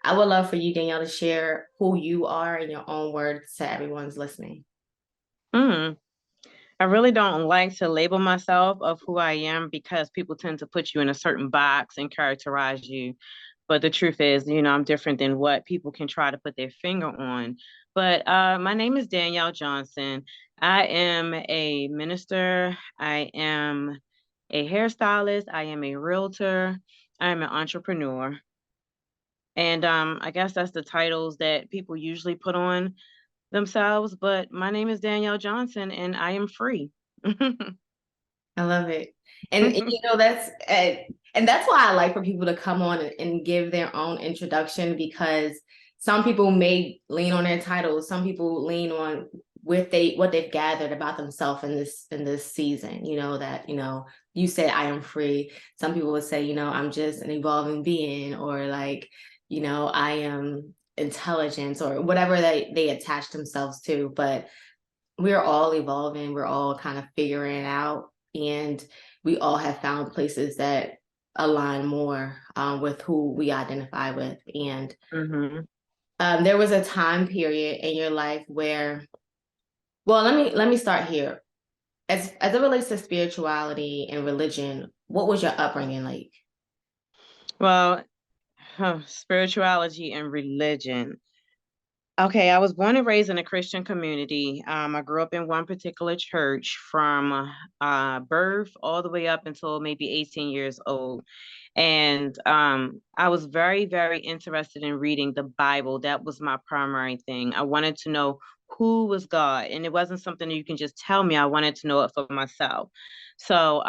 I would love for you, Danielle, to share who you are in your own words to everyone's listening. Mm. I really don't like to label myself of who I am because people tend to put you in a certain box and characterize you. But the truth is, I'm different than what people can try to put their finger on. But my name is Daniele Johnson. I am a minister. I am a hairstylist. I am a realtor. I am an entrepreneur. And I guess that's the titles that people usually put on themselves. But my name is Daniele Johnson and I am free. I love it. And and that's why I like for people to come on and give their own introduction, because some people may lean on their titles, some people lean on what they've gathered about themselves in this season. You said I am free. Some people would say, I'm just an evolving being, or like, I am intelligence, or whatever they attach themselves to. But we're all evolving, we're all kind of figuring it out, and we all have found places that align more with who we identify with. And Mm-hmm. there was a time period in your life where, well, let me start here. As it relates to spirituality and religion, what was your upbringing like? Well, spirituality and religion. Okay, I was born and raised in a Christian community. I grew up in one particular church from birth all the way up until maybe 18 years old. And I was very, very interested in reading the Bible. That was my primary thing. I wanted to know who was God, and it wasn't something that you can just tell me. I wanted to know it for myself. So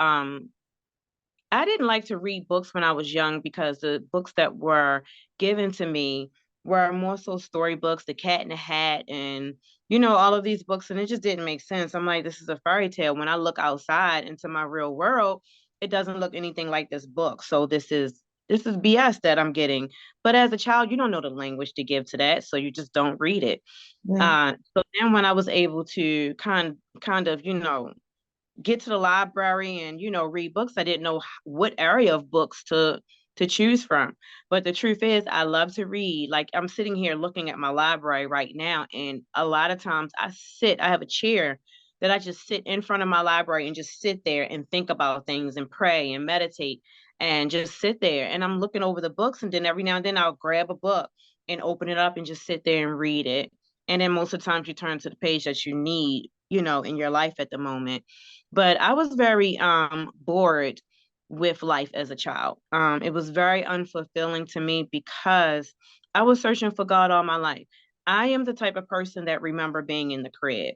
I didn't like to read books when I was young because the books that were given to me were more so storybooks, The Cat in the Hat, and all of these books, and it just didn't make sense. I'm like, this is a fairy tale. When I look outside into my real world, it doesn't look anything like this book. So this is BS that I'm getting. But as a child, you don't know the language to give to that, so you just don't read it. Yeah. So then when I was able to kind of, get to the library and read books, I didn't know what area of books to choose from. But the truth is, I love to read. Like, I'm sitting here looking at my library right now, and a lot of times I have a chair that I just sit in front of my library and just sit there and think about things and pray and meditate and just sit there, and I'm looking over the books, and then every now and then I'll grab a book and open it up and just sit there and read it. And then most of the times you turn to the page that you need, in your life at the moment. But I was very bored with life as a child. It was very unfulfilling to me because I was searching for God all my life. I am the type of person that remember being in the crib.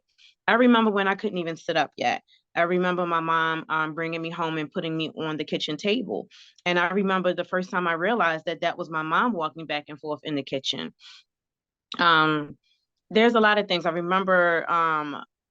I remember when I couldn't even sit up yet. I remember my mom bringing me home and putting me on the kitchen table. And I remember the first time I realized that that was my mom walking back and forth in the kitchen. Um, there's a lot of things. I remember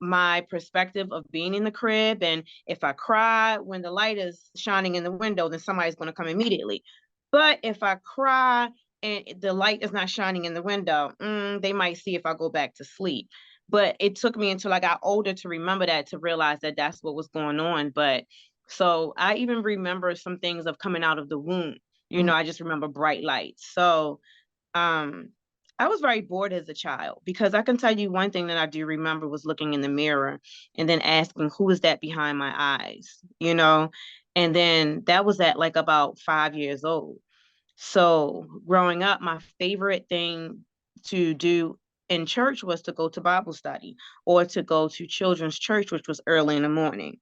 my perspective of being in the crib, and if I cry when the light is shining in the window, then somebody's going to come immediately. But if I cry and the light is not shining in the window, they might see if I go back to sleep. But it took me until I got older to remember that, to realize that that's what was going on. But so I even remember some things of coming out of the womb. I just remember bright lights. So um I was very bored as a child, because I can tell you one thing that I do remember was looking in the mirror and then asking, who is that behind my eyes? And then that was at like about 5 years old. So growing up, my favorite thing to do in church was to go to Bible study or to go to children's church, which was early in the morning.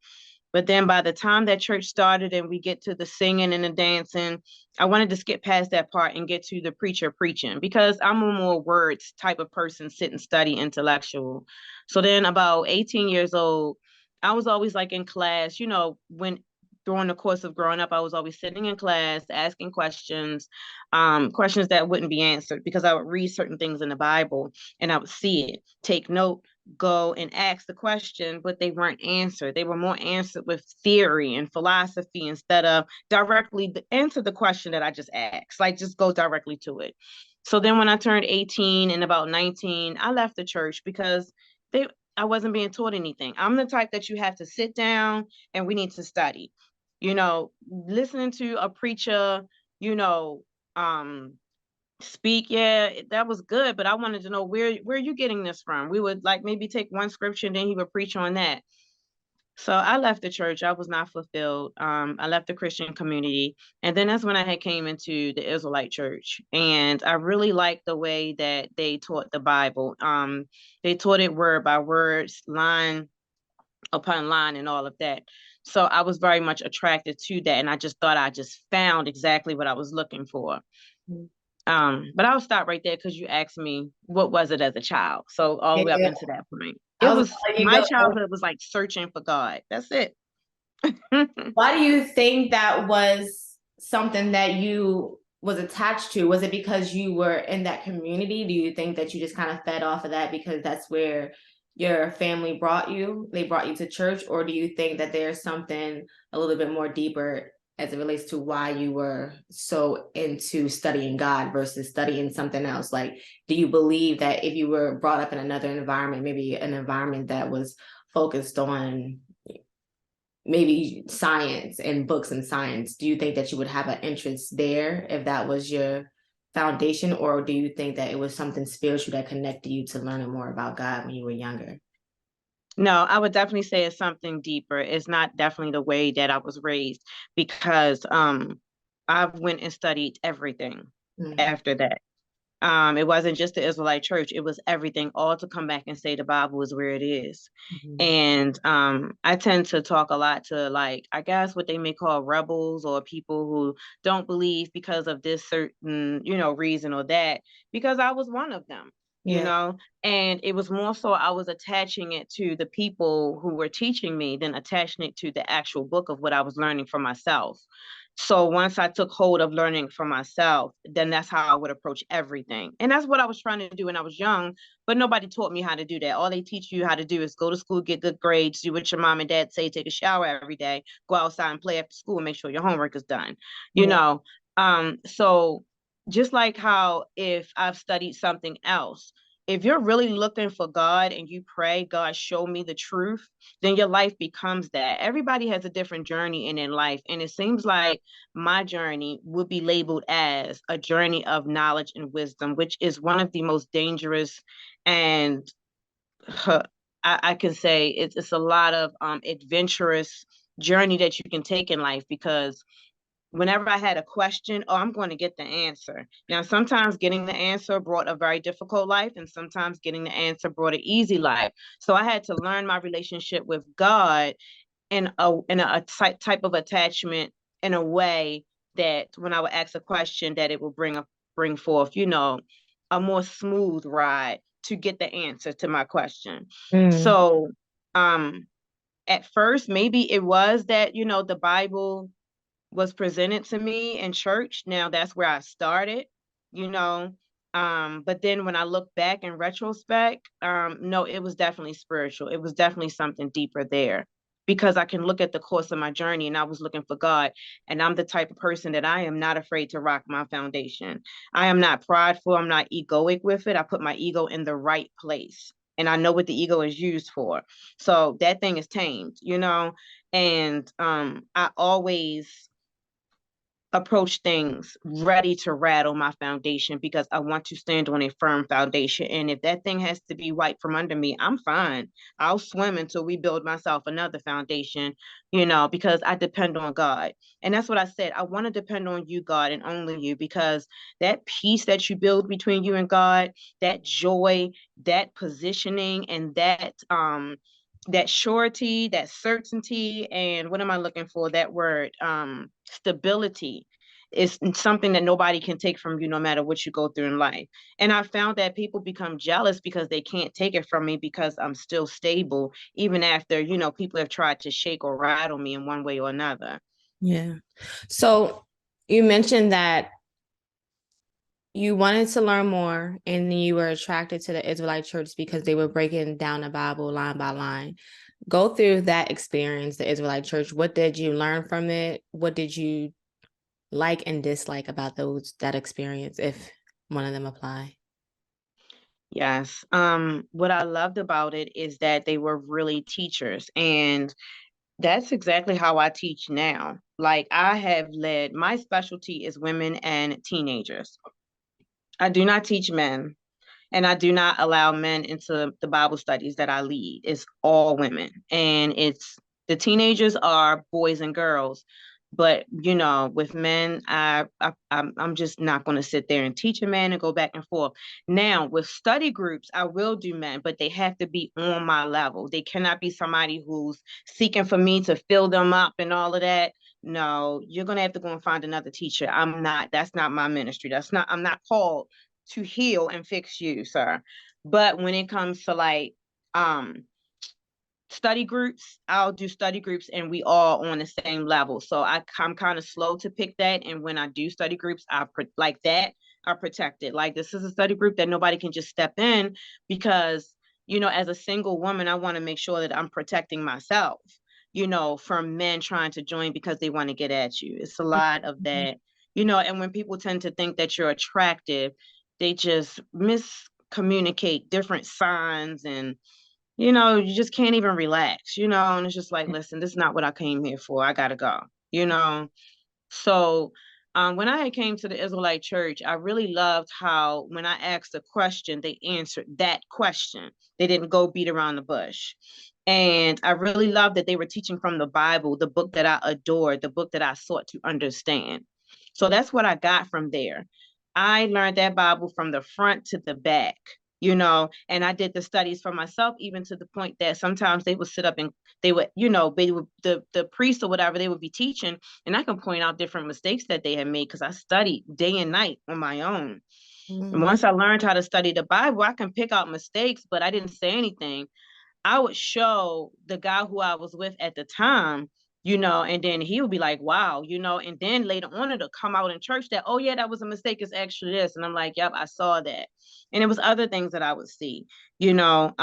But then by the time that church started and we get to the singing and the dancing, I wanted to skip past that part and get to the preacher preaching, because I'm a more words type of person, sit and study intellectual. So then about 18 years old, I was always like in class, when during the course of growing up, I was always sitting in class, asking questions that wouldn't be answered, because I would read certain things in the Bible and I would see it, take note, go and ask the question, but they weren't answered. They were more answered with theory and philosophy instead of directly answer the question that I just asked, like just go directly to it. So then when I turned 18 and about 19, I left the church because I wasn't being taught anything. I'm the type that you have to sit down and we need to study. Listening to a preacher, you know, um, speak, yeah, that was good, but I wanted to know where are you getting this from? We would like maybe take one scripture and then he would preach on that. So I left the church. I was not fulfilled. I left the Christian community. And then that's when I had came into the Israelite church. And I really liked the way that they taught the Bible. They taught it word by word, line upon line and all of that. So I was very much attracted to that. And I just thought I just found exactly what I was looking for. But I'll stop right there because you asked me what was it as a child. So all the way up Yeah, into that point. I It was was gonna let you my go. childhood was like searching for God. That's it. Why do you think that was something that you was attached to? Was it because you were in that community? Do you think that you just kind of fed off of that because that's where your family brought you? They brought you to church, or do you think that there's something a little bit more deeper as it relates to why you were so into studying God versus studying something else? Like, do you believe that if you were brought up in another environment, maybe an environment that was focused on maybe science and books and science, do you think that you would have an interest there if that was your foundation, or do you think that it was something spiritual that connected you to learning more about God when you were younger? No, I would definitely say it's something deeper. It's not definitely the way that I was raised because I went and studied everything Mm-hmm. after that. It wasn't just the Israelite church, it was everything, all to come back and say the Bible is where it is. Mm-hmm. And I tend to talk a lot to, like, I guess what they may call rebels or people who don't believe because of this certain, reason or that, because I was one of them, you Yeah. know, and it was more so I was attaching it to the people who were teaching me than attaching it to the actual book of what I was learning for myself. So once I took hold of learning for myself, then that's how I would approach everything. And that's what I was trying to do when I was young, but nobody taught me how to do that. All they teach you how to do is go to school, get good grades, do what your mom and dad say, take a shower every day, go outside and play after school, and make sure your homework is done. You Yeah. know, so just like how if I've studied something else, if you're really looking for God and you pray, God, show me the truth, then your life becomes that. Everybody has a different journey in their life. And it seems like my journey would be labeled as a journey of knowledge and wisdom, which is one of the most dangerous and I can say it's a lot of adventurous journey that you can take in life because whenever I had a question, oh, I'm going to get the answer. Now, sometimes getting the answer brought a very difficult life, and sometimes getting the answer brought an easy life. So I had to learn my relationship with God in a type of attachment in a way that when I would ask a question, that it will bring forth, a more smooth ride to get the answer to my question. Mm. So, um, at first, maybe it was that the Bible was presented to me in church. Now that's where I started, you know. But then when I look back in retrospect, no, it was definitely spiritual. It was definitely something deeper there because I can look at the course of my journey and I was looking for God. And I'm the type of person that I am not afraid to rock my foundation. I am not prideful. I'm not egoic with it. I put my ego in the right place. And I know what the ego is used for. So that thing is tamed, and I always approach things ready to rattle my foundation because I want to stand on a firm foundation. And if that thing has to be wiped from under me, I'm fine. I'll swim until we build myself another foundation, because I depend on God. And that's what I said. I want to depend on you, God, and only you, because that peace that you build between you and God, that joy, that positioning, and that surety, that certainty, and what am I looking for? That word, stability is something that nobody can take from you no matter what you go through in life. And I found that people become jealous because they can't take it from me because I'm still stable, even after, people have tried to shake or rattle me in one way or another. Yeah. So you mentioned that you wanted to learn more and you were attracted to the Israelite church because they were breaking down the Bible line by line. Go through that experience, the Israelite church. What did you learn from it? What did you like and dislike about that experience, if one of them apply? Yes. What I loved about it is that they were really teachers, and That's exactly how I teach now. Like I have led, my specialty is women and teenagers. I do not teach men. And I do not allow men into the Bible studies that I lead. It's all women. And it's the teenagers are boys and girls. But with men, I'm just not going to sit there and teach a man and go back and forth. Now, with study groups, I will do men, but they have to be on my level. They cannot be somebody who's seeking for me to fill them up and all of that. No, you're going to have to go and find another teacher. I'm not, that's not my ministry. I'm not called to heal and fix you, sir. But when it comes to like um study groups, I'll do study groups and we all on the same level. So I'm kind of slow to pick that. And when I do study groups, like that are protected. Like this is a study group that nobody can just step in because, as a single woman, I want to make sure that I'm protecting myself, from men trying to join because they want to get at you. It's a lot of that, and when people tend to think that you're attractive, they just miscommunicate different signs and you just can't even relax, and it's just like, listen, this is not what I came here for. I gotta go, you know. So when I came to the Israelite church, I really loved how when I asked a question, they answered that question. They didn't go beat around the bush. And I really loved that they were teaching from the Bible, the book that I adored, the book that I sought to understand. So that's what I got from there. I learned that Bible from the front to the back, and I did the studies for myself, even to the point that sometimes they would sit up and they would the priest or whatever, they would be teaching, and I can point out different mistakes that they had made because I studied day and night on my own. And Mm-hmm. once I learned how to study the Bible, I can pick out mistakes, but I didn't say anything. I would show the guy who I was with at the time, and then he would be like, wow, and then later on it'll come out in church that, oh yeah, that was a mistake. It's actually this. And I'm like, yep, I saw that. And it was other things that I would see, you know.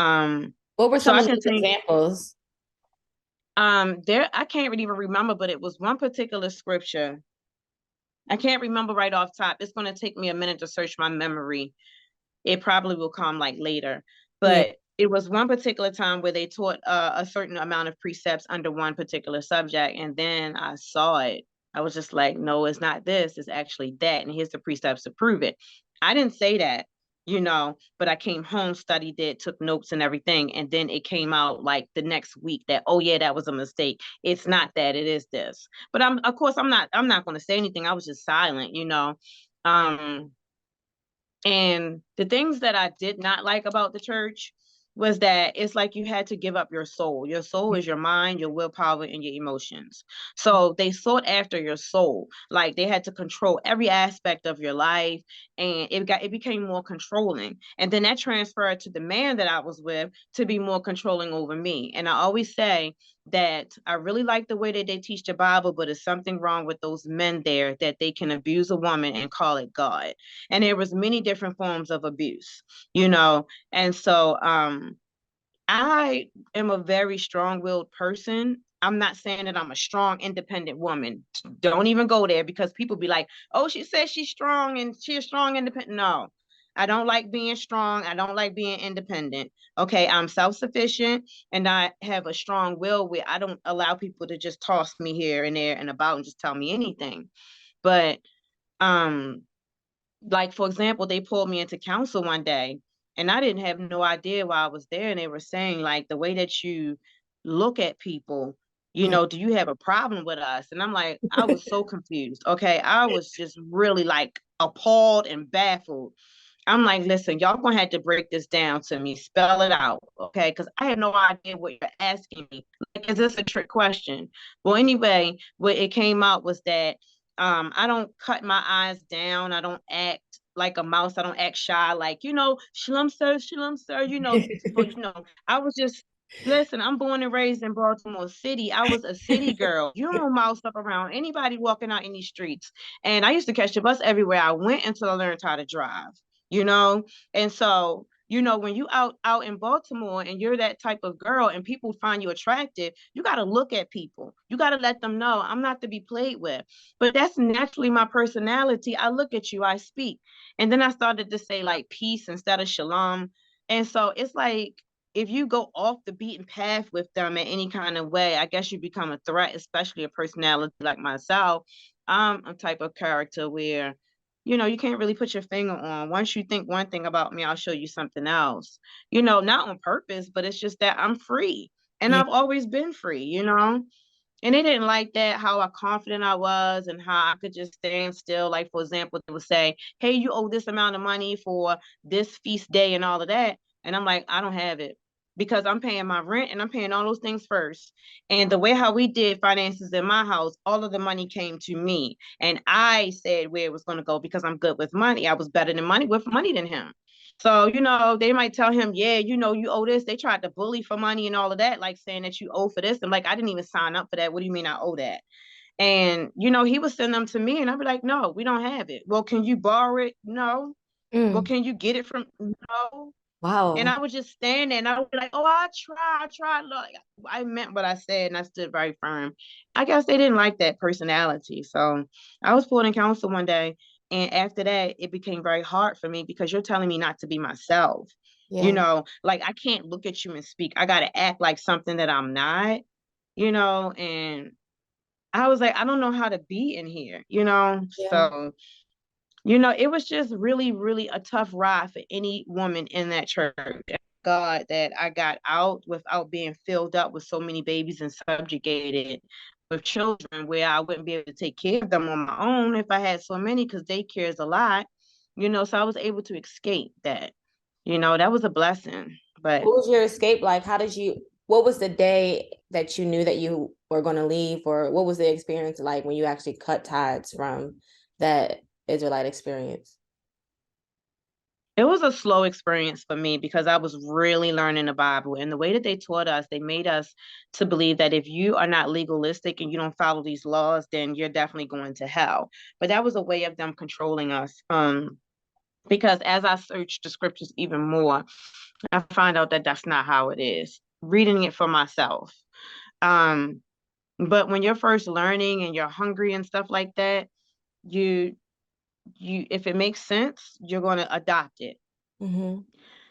What were So some I of can those think examples? there I can't really even remember, but it was one particular scripture. I can't remember right off top. It's gonna take me a minute to search my memory. It probably will come like later, Yeah. but it was one particular time where they taught a certain amount of precepts under one particular subject, and then I saw it. I was just like, no, it's not this, it's actually that, and here's the precepts to prove it. I didn't say that, but I came home, studied it, took notes and everything, and then it came out like the next week that, oh yeah, that was a mistake. It's not that, it is this. But of course I'm not going to say anything. I was just silent, um and the things that I did not like about the church was that it's like you had to give up your soul. Your soul is your mind, your willpower, and your emotions. So they sought after your soul. Like they had to control every aspect of your life, and it became more controlling. And then that transferred to the man that I was with to be more controlling over me. And I always say that I really like the way that they teach the Bible, but there's something wrong with those men there that they can abuse a woman and call it God. And there was many different forms of abuse, and so I am a very strong-willed person. I'm not saying that I'm a strong independent woman. Don't even go there because people be like, oh, she says she's strong and she's strong independent. No, I don't like being strong. I don't like being independent. Okay, I'm self-sufficient and I have a strong will where I don't allow people to just toss me here and there and about and just tell me anything. But um like for example, they pulled me into council one day and I didn't have no idea why I was there. And they were saying like the way that you look at people, Yeah. do you have a problem with us? And I'm like, I was so confused. Okay. I was just really like appalled and baffled. I'm like, listen, y'all gonna have to break this down to me, spell it out, okay? Because I have no idea what you're asking me. Like, is this a trick question? Well, anyway, what it came out was that I don't cut my eyes down. I don't act like a mouse. I don't act shy, like, shalom, sir, but I was just listen, I'm born and raised in Baltimore City. I was a city girl. You don't mouse up around anybody walking out in these streets. And I used to catch the bus everywhere I went until I learned how to drive, you know? And so, when you out in Baltimore and you're that type of girl and people find you attractive, you got to look at people. You got to let them know I'm not to be played with. But that's naturally my personality. I look at you, I speak. And then I started to say like peace instead of shalom. And so it's like if you go off the beaten path with them in any kind of way, I guess you become a threat, especially a personality like myself. I'm a type of character where, you can't really put your finger on. Once you think one thing about me, I'll show you something else. Not on purpose, but it's just that I'm free. And Yeah. I've always been free. And they didn't like that, how confident I was and how I could just stand still. Like, for example, they would say, hey, you owe this amount of money for this feast day and all of that. And I'm like, I don't have it because I'm paying my rent and I'm paying all those things first. And the way how we did finances in my house, all of the money came to me. And I said where it was going to go because I'm good with money. I was better than money with money than him. So, they might tell him, yeah, you owe this. They tried to bully for money and all of that, like saying that you owe for this. I'm like, I didn't even sign up for that. What do you mean I owe that? And, he would send them to me and I'd be like, no, we don't have it. Well, can you borrow it? No. Well, Mm. can you get it from? No. And Wow. I would just stand there and I would be like, oh, I tried. Look, I meant what I said and I stood very firm. I guess they didn't like that personality. So I was pulled in counsel one day. And after that, it became very hard for me because you're telling me not to be myself. Yeah. Like I can't look at you and speak. I got to act like something that I'm not. And I was like, I don't know how to be in here. Yeah. So it was just really, really a tough ride for any woman in that church. God, that I got out without being filled up with so many babies and subjugated with children where I wouldn't be able to take care of them on my own if I had so many, because daycare is a lot. So I was able to escape that. That was a blessing. But What was your escape like? What was the day that you knew that you were going to leave, or what was the experience like when you actually cut ties from that Israelite experience? it was a slow experience for me because I was really learning the Bible. And the way that they taught us, they made us to believe that if you are not legalistic and you don't follow these laws, then you're definitely going to hell. But that was a way of them controlling us. Because as I searched the scriptures even more, I find out that that's not how it is. Reading it for myself. Um, but when you're first learning and you're hungry and stuff like that, you if it makes sense, you're going to adopt it. Mm-hmm.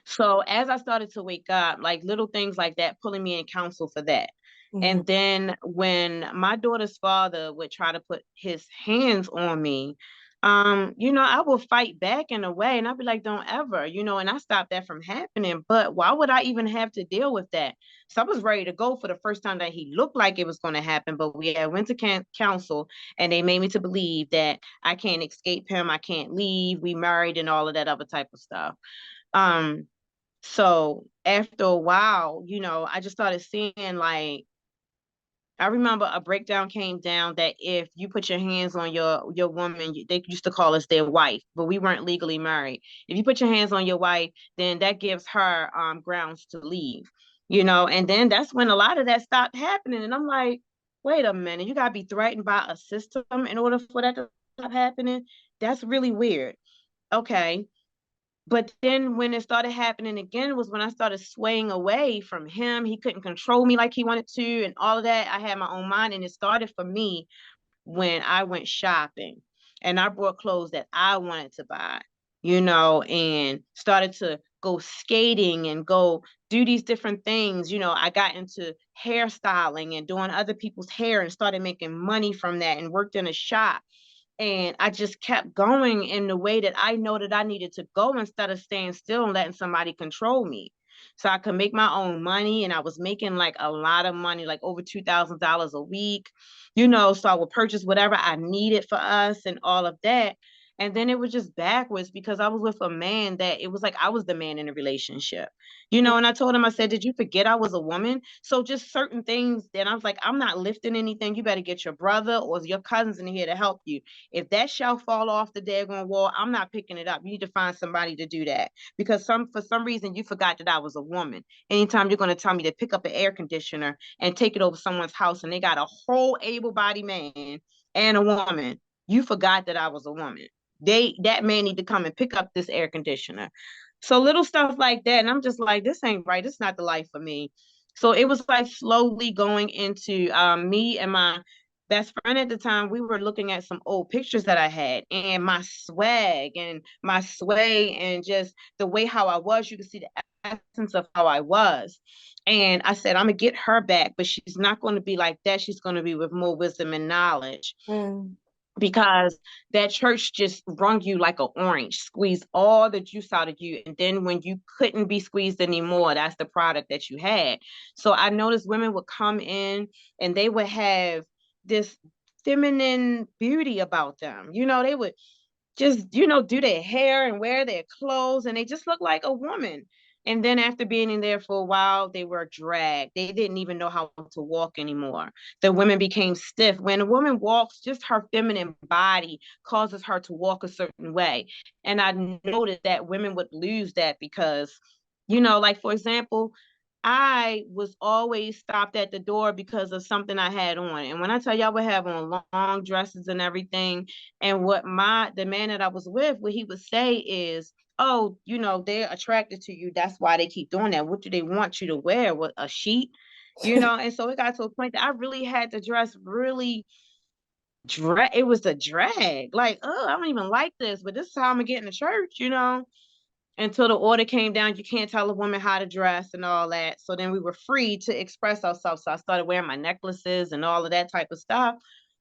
So as I started to wake up, like little things like that, pulling me in counsel for that. Mm-hmm. And then when my daughter's father would try to put his hands on me, I will fight back in a way and I'd be like, don't ever, and I stopped that from happening. But why would I even have to deal with that? So I was ready to go for the first time that he looked like it was going to happen. But we had went to council and they made me to believe that I can't escape him. I can't leave. We married and all of that other type of stuff. Um, so after a while, I just started seeing like I remember a breakdown came down that if you put your hands on your woman, they used to call us their wife, but we weren't legally married. If you put your hands on your wife, then that gives her grounds to leave. And then that's when a lot of that stopped happening. And I'm like, wait a minute, you gotta be threatened by a system in order for that to stop happening. That's really weird. Okay. But then when it started happening again was when I started swaying away from him. He couldn't control me like he wanted to, and all of that. I had my own mind, and it started for me when I went shopping and I bought clothes that I wanted to buy, and started to go skating and go do these different things. I got into hairstyling and doing other people's hair and started making money from that and worked in a shop. And I just kept going in the way that I know that I needed to go instead of staying still and letting somebody control me. So I could make my own money. And I was making like a lot of money, like over $2,000 a week. So I would purchase whatever I needed for us and all of that. And then it was just backwards because I was with a man that it was like I was the man in the relationship. And I told him, I said, did you forget I was a woman? So just certain things that I was like, I'm not lifting anything. You better get your brother or your cousins in here to help you. If that shelf fall off the daggone wall, I'm not picking it up. You need to find somebody to do that because for some reason you forgot that I was a woman. Anytime you're going to tell me to pick up an air conditioner and take it over someone's house and they got a whole able-bodied man and a woman, you forgot that I was a woman. That man need to come and pick up this air conditioner. So little stuff like that. And I'm just like, this ain't right. This is not the life for me. So it was like slowly going into me and my best friend at the time, we were looking at some old pictures that I had, and my swag and my sway and just the way how I was, you could see the essence of how I was. And I said, I'm gonna get her back, but she's not going to be like that. She's going to be with more wisdom and knowledge, Mm. because that church just wrung you like an orange, squeezed all the juice out of you. And then when you couldn't be squeezed anymore, that's the product that you had. So I noticed women would come in and they would have this feminine beauty about them. They would just, do their hair and wear their clothes, and they just look like a woman. And then after being in there for a while, they were dragged. They didn't even know how to walk anymore. The women became stiff. When a woman walks, just her feminine body causes her to walk a certain way. And I noticed that women would lose that because, like for example, I was always stopped at the door because of something I had on. And when I tell you I would have on long dresses and everything, and what the man that I was with, what he would say is, oh, they're attracted to you. That's why they keep doing that. What do they want you to wear? What, a sheet? And so it got to a point that I really had to dress really it was a drag. Like, oh, I don't even like this, but this is how I'm gonna get in the church. Until the order came down, you can't tell a woman how to dress and all that. So then we were free to express ourselves. So I started wearing my necklaces and all of that type of stuff.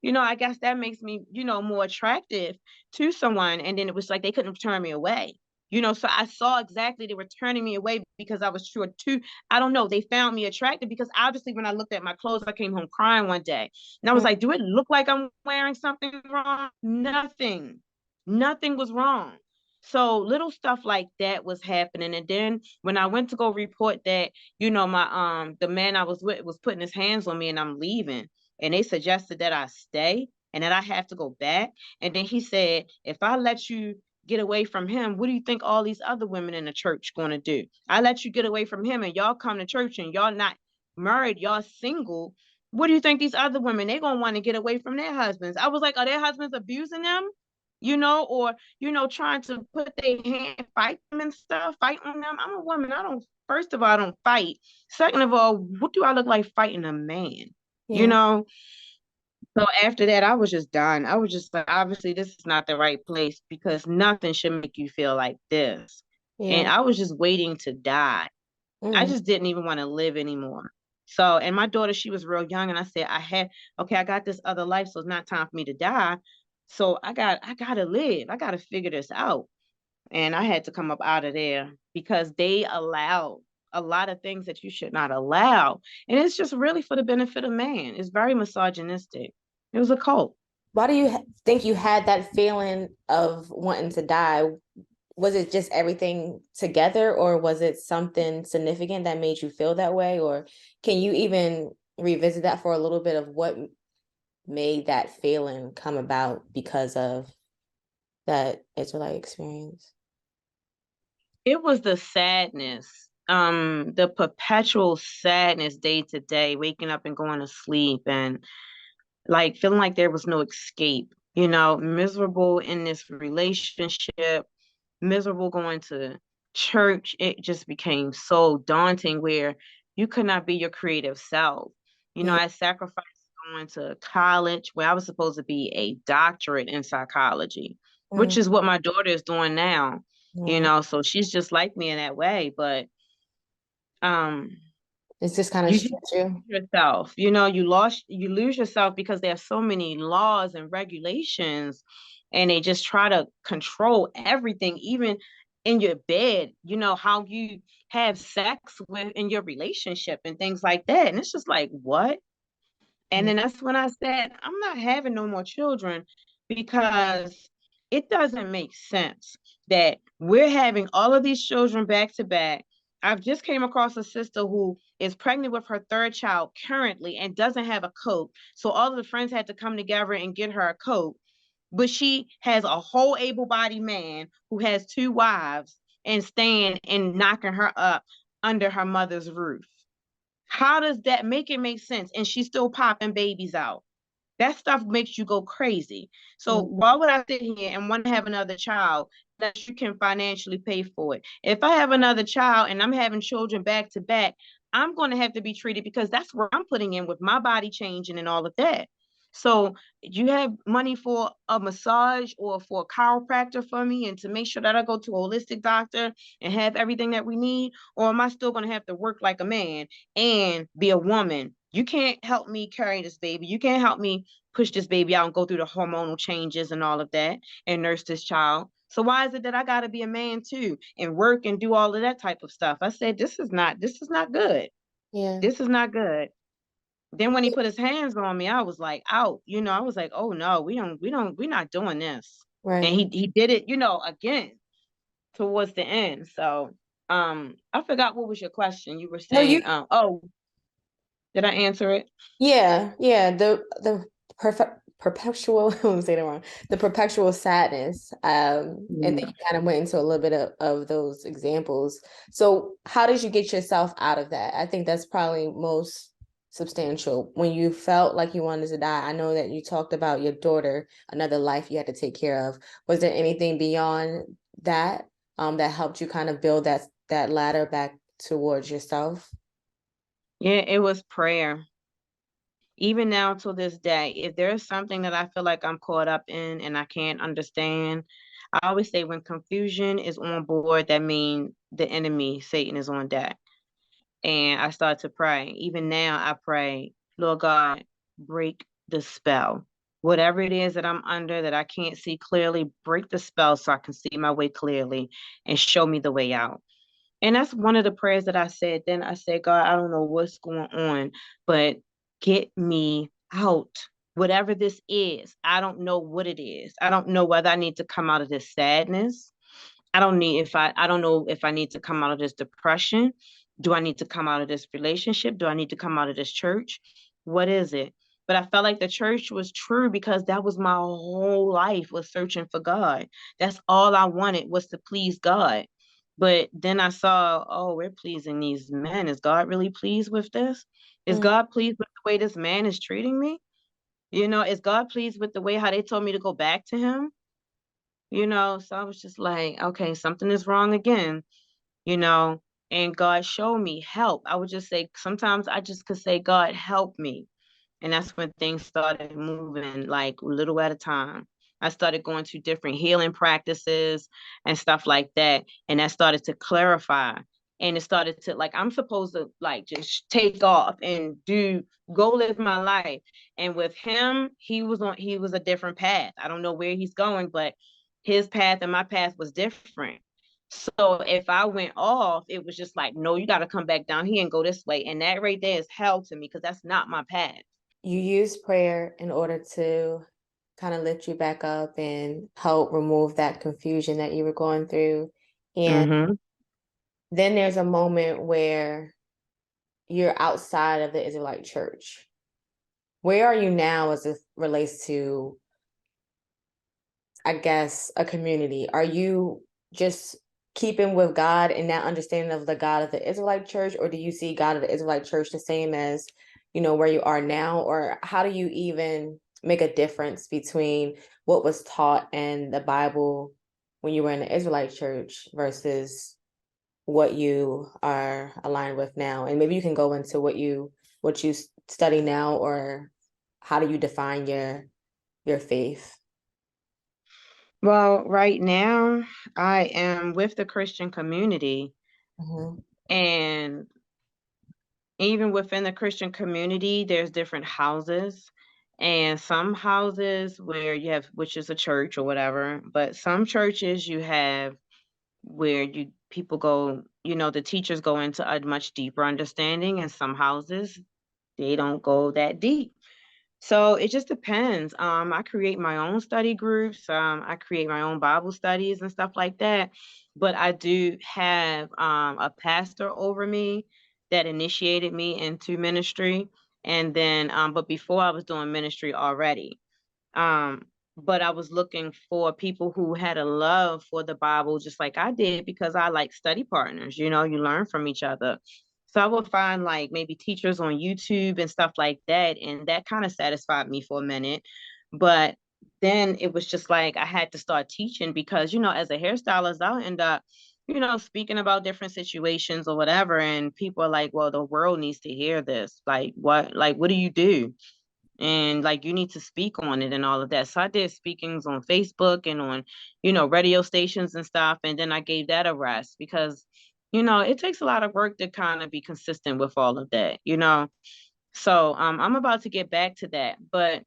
I guess that makes me, more attractive to someone. And then it was like they couldn't turn me away. So I saw exactly they were turning me away because I was true to, I don't know, they found me attractive because obviously when I looked at my clothes, I came home crying one day. And I was like, do it look like I'm wearing something wrong? Nothing. Nothing was wrong. So little stuff like that was happening. And then when I went to go report that, my the man I was with was putting his hands on me and I'm leaving. And they suggested that I stay and that I have to go back. And then he said, if I let you get away from him, what do you think all these other women in the church gonna do? I let you get away from him and y'all come to church and y'all not married, y'all single. What do you think these other women, they gonna want to get away from their husbands? I was like, are their husbands abusing them? Or trying to put their hand, fight them and stuff, fight on them. I'm a woman. I don't, first of all, I don't fight. Second of all, what do I look like fighting a man? You Yeah. know? So after that, I was just done. I was just like, obviously, this is not the right place because nothing should make you feel like this. And Yeah. I was just waiting to die. I Mm. just didn't even want to live anymore. So, and my daughter, she was real young, and I said, okay, I got this other life, so it's not time for me to die. So I gotta live. I gotta figure this out. And I had to come up out of there because they allow a lot of things that you should not allow. And it's just really for the benefit of man. It's very misogynistic. It was a cult. Why do you think you had that feeling of wanting to die? Was it just everything together, or was it something significant that made you feel that way? Or can you even revisit that for a little bit of what made that feeling come about because of that Israelite experience? It was the sadness, the perpetual sadness day to day, waking up and going to sleep and like feeling like there was no escape, miserable in this relationship, miserable going to church. It just became so daunting where you could not be your creative self. Yeah. I sacrificed going to college where I was supposed to be a doctorate in psychology, Mm. which is what my daughter is doing now, Yeah. so she's just like me in that way. But um It's just kind of you just stripped you. lose yourself, you lose yourself because there are so many laws and regulations, and they just try to control everything, even in your bed, how you have sex with in your relationship and things like that. And it's just like, what? And Yeah. then that's when I said, I'm not having no more children because it doesn't make sense that we're having all of these children back to back. I've just came across a sister who is pregnant with her third child currently and doesn't have a coat. So all of the friends had to come together and get her a coat. But she has a whole able-bodied man who has two wives and staying and knocking her up under her mother's roof. How does that make sense? And she's still popping babies out. That stuff makes you go crazy. So Mm. why would I sit here and want to have another child that you can financially pay for it? If I have another child and I'm having children back to back, I'm going to have to be treated because that's where I'm putting in with my body changing and all of that. So you have money for a massage or for a chiropractor for me and to make sure that I go to a holistic doctor and have everything that we need? Or am I still going to have to work like a man and be a woman? You can't help me carry this baby. You can't help me push this baby out and go through the hormonal changes and all of that and nurse this child. So why is it that I got to be a man too and work and do all of that type of stuff? I said, this is not good. Yeah. This is not good. Then when he put his hands on me, I was like, out, I was like, oh no, we're not doing this. And Right. he did it, again towards the end. So I forgot what was your question. You were No, you saying, oh, did I answer it? yeah, yeah. The perfect perpetual, I'm gonna say that wrong. The perpetual sadness. And then Yeah. you kind of went into a little bit of those examples. So how did you get yourself out of that? I think that's probably most substantial. When you felt like you wanted to die, I know that you talked about your daughter, another life you had to take care of. Was there anything beyond that that helped you kind of build that ladder back towards yourself? Yeah, it was prayer. Even now to this day, if there's something that I feel like I'm caught up in and I can't understand, I always say when confusion is on board, that means the enemy, Satan, is on deck. And I start to pray. Even now, I pray, Lord God, break the spell. Whatever it is that I'm under that I can't see clearly, break the spell so I can see my way clearly and show me the way out. And that's one of the prayers that I said. Then I said, God, I don't know what's going on, but get me out. Whatever this is, I don't know what it is. I don't know whether I need to come out of this sadness. I don't know if I need to come out of this depression. Do I need to come out of this relationship? Do I need to come out of this church? What is it? But I felt like the church was true because that was my whole life, was searching for God. That's all I wanted, was to please God. But then I saw, oh, we're pleasing these men. Is God really pleased with this? Is Mm. God pleased with the way this man is treating me? Is God pleased with the way how they told me to go back to him? So I was just like, okay, something is wrong again, you know, and God showed me help. I would just say, sometimes I just could say, God, help me. And that's when things started moving like little at a time. I started going to different healing practices and stuff like that. And that started to clarify. And it started to, like, I'm supposed to like just take off and go live my life. And with him, he was a different path. I don't know where he's going, but his path and my path was different. So if I went off, it was just like, no, you got to come back down here and go this way. And that right there is hell to me because that's not my path. You use prayer in order to kind of lift you back up and help remove that confusion that you were going through. And Mm-hmm. then there's a moment where you're outside of the Israelite church. Where are you now as it relates to, I guess, a community? Are you just keeping with God and that understanding of the God of the Israelite church, or do you see God of the Israelite church the same as, where you are now? Or how do you even make a difference between what was taught in the Bible when you were in the Israelite church versus what you are aligned with now? And maybe you can go into what you study now, or how do you define your faith? Well, right now, I am with the Christian community, Mhm. and even within the Christian community, there's different houses, and some houses where you have, which is a church or whatever, but some churches you have where you people go, the teachers go into a much deeper understanding, and some houses they don't go that deep. So it just depends. I create my own study groups. I create my own Bible studies and stuff like that. But I do have a pastor over me that initiated me into ministry. And then, but before I was doing ministry already. Um, but I was looking for people who had a love for the Bible, just like I did, because I like study partners. You learn from each other. So I would find like maybe teachers on YouTube and stuff like that. And that kind of satisfied me for a minute. But then it was just like I had to start teaching because, as a hairstylist, I'll end up, speaking about different situations or whatever. And people are like, well, the world needs to hear this. Like, what do you do? and like you need to speak on it and all of that. So I did speakings on Facebook and on, radio stations and stuff. And then I gave that a rest because, it takes a lot of work to kind of be consistent with all of that. So I'm about to get back to that, but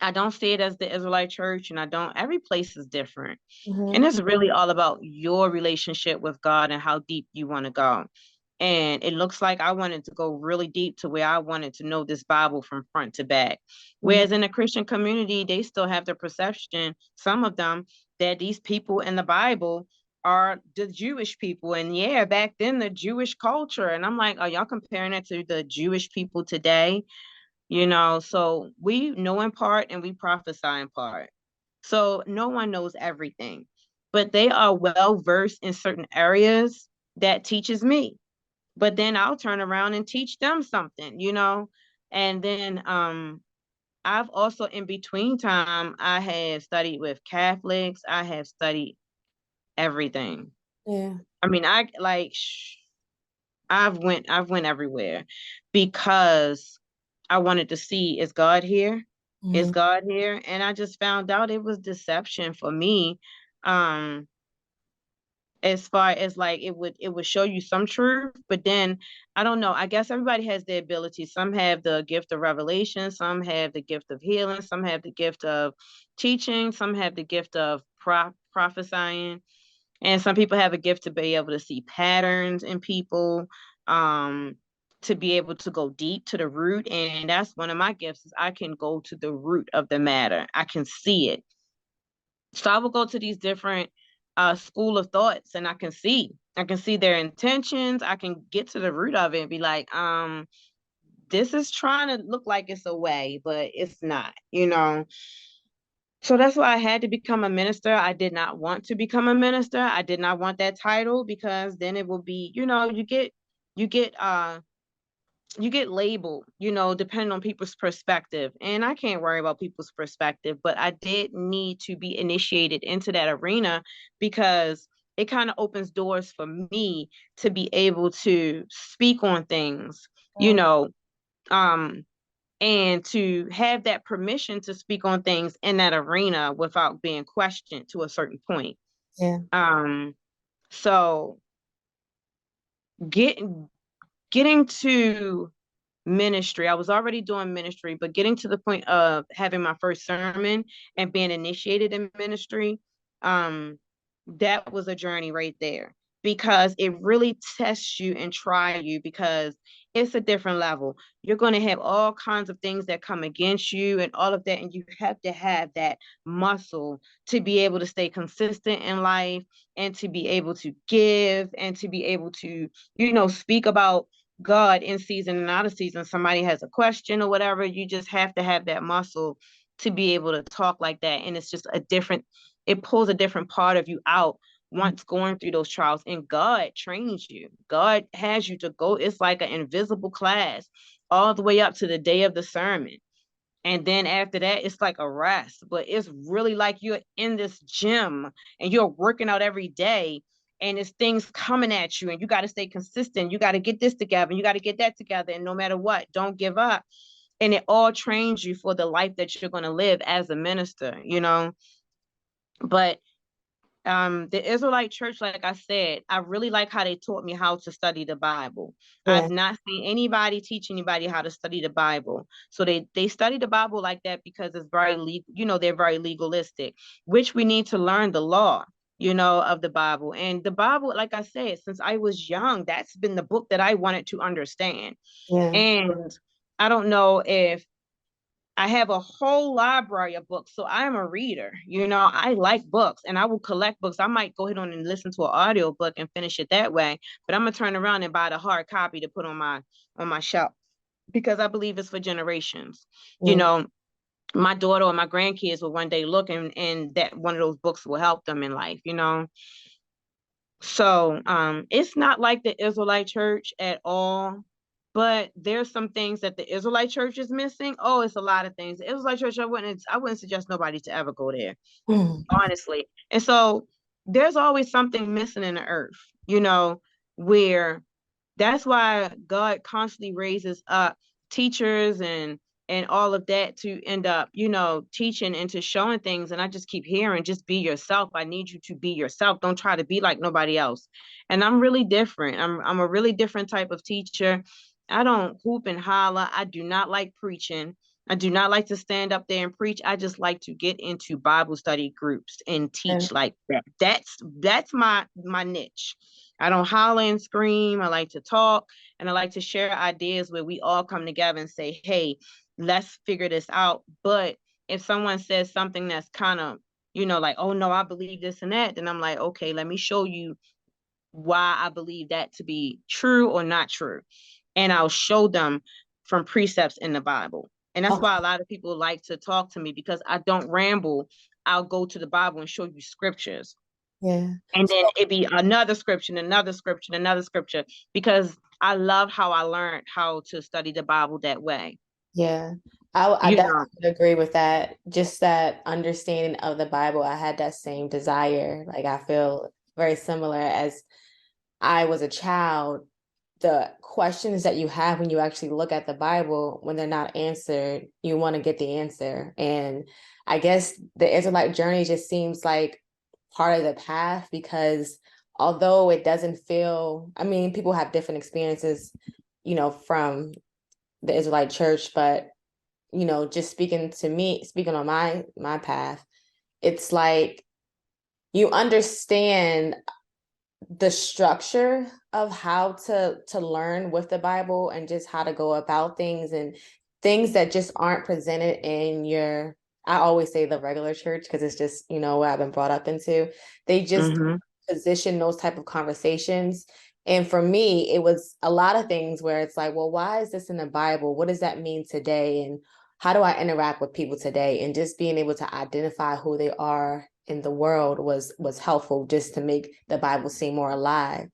I don't see it as the Israelite church, and I don't, every place is different. And Mm-hmm. it's really all about your relationship with God and how deep you want to go. And it looks like I wanted to go really deep to where I wanted to know this Bible from front to back. Whereas in the Christian community, they still have the perception, some of them, that these people in the Bible are the Jewish people. And yeah, back then, the Jewish culture. And I'm like, are y'all comparing it to the Jewish people today? So we know in part and we prophesy in part. So no one knows everything, but they are well versed in certain areas that teaches me. But then I'll turn around and teach them something. And then I've also in between time I have studied with Catholics. I have studied everything. Yeah. I mean, I've went everywhere because I wanted to see, is God here? Is Mm-hmm. God here? And I just found out it was deception for me. Um, as far as like it would show you some truth, but then I don't know. I guess everybody has their ability. Some have the gift of revelation, some have the gift of healing, some have the gift of teaching, some have the gift of prophesying. And some people have a gift to be able to see patterns in people, um, to be able to go deep to the root. And that's one of my gifts is I can go to the root of the matter. I can see it. So I will go to these different school of thoughts and I can see their intentions. I can get to the root of it and be like, this is trying to look like it's a way, but it's not. So that's why I had to become a minister. I did not want to become a minister. I did not want that title because then it will be, you get you get labeled, depending on people's perspective. And I can't worry about people's perspective, but I did need to be initiated into that arena because it kind of opens doors for me to be able to speak on things, you Yeah. know, um, and to have that permission to speak on things in that arena without being questioned to a certain point. Yeah. Um, so getting getting to ministry, I was already doing ministry, but getting to the point of having my first sermon and being initiated in ministry, um, that was a journey right there because it really tests you and try you because it's a different level. You're going to have all kinds of things that come against you and all of that, and you have to have that muscle to be able to stay consistent in life and to be able to give and to be able to, speak about God in season and out of season. Somebody has a question or whatever, you just have to have that muscle to be able to talk like that. And it's just it pulls a different part of you out once going through those trials. And God trains you. God has you to go. It's like an invisible class all the way up to the day of the sermon. And then after that, it's like a rest, but it's really like you're in this gym and you're working out every day and it's things coming at you and you got to stay consistent. You got to get this together. You got to get that together. And no matter what, don't give up. And it all trains you for the life that you're going to live as a minister. But the Israelite church, like I said, I really like how they taught me how to study the Bible. Yeah. I've not seen anybody teach anybody how to study the Bible. So they study the Bible like that because it's very legal, they're very legalistic, which we need to learn the law, of the Bible. And the Bible, like I said, since I was young, that's been the book that I wanted to understand. Yeah. And I don't know if I have a whole library of books. So I'm a reader. I like books and I will collect books. I might go ahead on and listen to an audio book and finish it that way. But I'm gonna turn around and buy the hard copy to put on my shelf because I believe it's for generations. You Yeah. know, my daughter or my grandkids will one day look and that one of those books will help them in life. So it's not like the Israelite church at all, but there's some things that the Israelite church is missing. Oh, it's a lot of things. The Israelite church, I wouldn't suggest nobody to ever go there, Mm. honestly. And so there's always something missing in the earth, where that's why God constantly raises up teachers and and all of that to end up, teaching and to showing things. And I just keep hearing, just be yourself. I need you to be yourself. Don't try to be like nobody else. And I'm really different. I'm a really different type of teacher. I don't hoop and holler. I do not like preaching. I do not like to stand up there and preach. I just like to get into Bible study groups and And teach like that. That's my niche. I don't holler and scream. I like to talk, and I like to share ideas where we all come together and say, hey, let's figure this out. But if someone says something that's kind of, like, oh no, I believe this and that, then I'm like, okay, let me show you why I believe that to be true or not true. And I'll show them from precepts in the Bible. And that's okay, why a lot of people like to talk to me, because I don't ramble. I'll go to the Bible and show you scriptures. yeah. And then it'd be another scripture, another scripture, another scripture, because I love how I learned how to study the Bible that way. Yeah, I You definitely know, would agree with that. Just that understanding of the Bible, I had that same desire. Like I feel very similar as I was a child. The questions that you have when you actually look at the Bible, when they're not answered, you want to get the answer. And I guess the Israelite journey just seems like part of the path because although it doesn't feel, I mean, people have different experiences, from the Israelite church, but just speaking on my path, it's like you understand the structure of how to learn with the Bible and just how to go about things and things that just aren't presented in your I always say the regular church because it's just, what I've been brought up into. They just mm-hmm. position those type of conversations. And for me, it was a lot of things where it's like, well, why is this in the Bible? What does that mean today? And how do I interact with people today? And just being able to identify who they are in the world was helpful just to make the Bible seem more alive.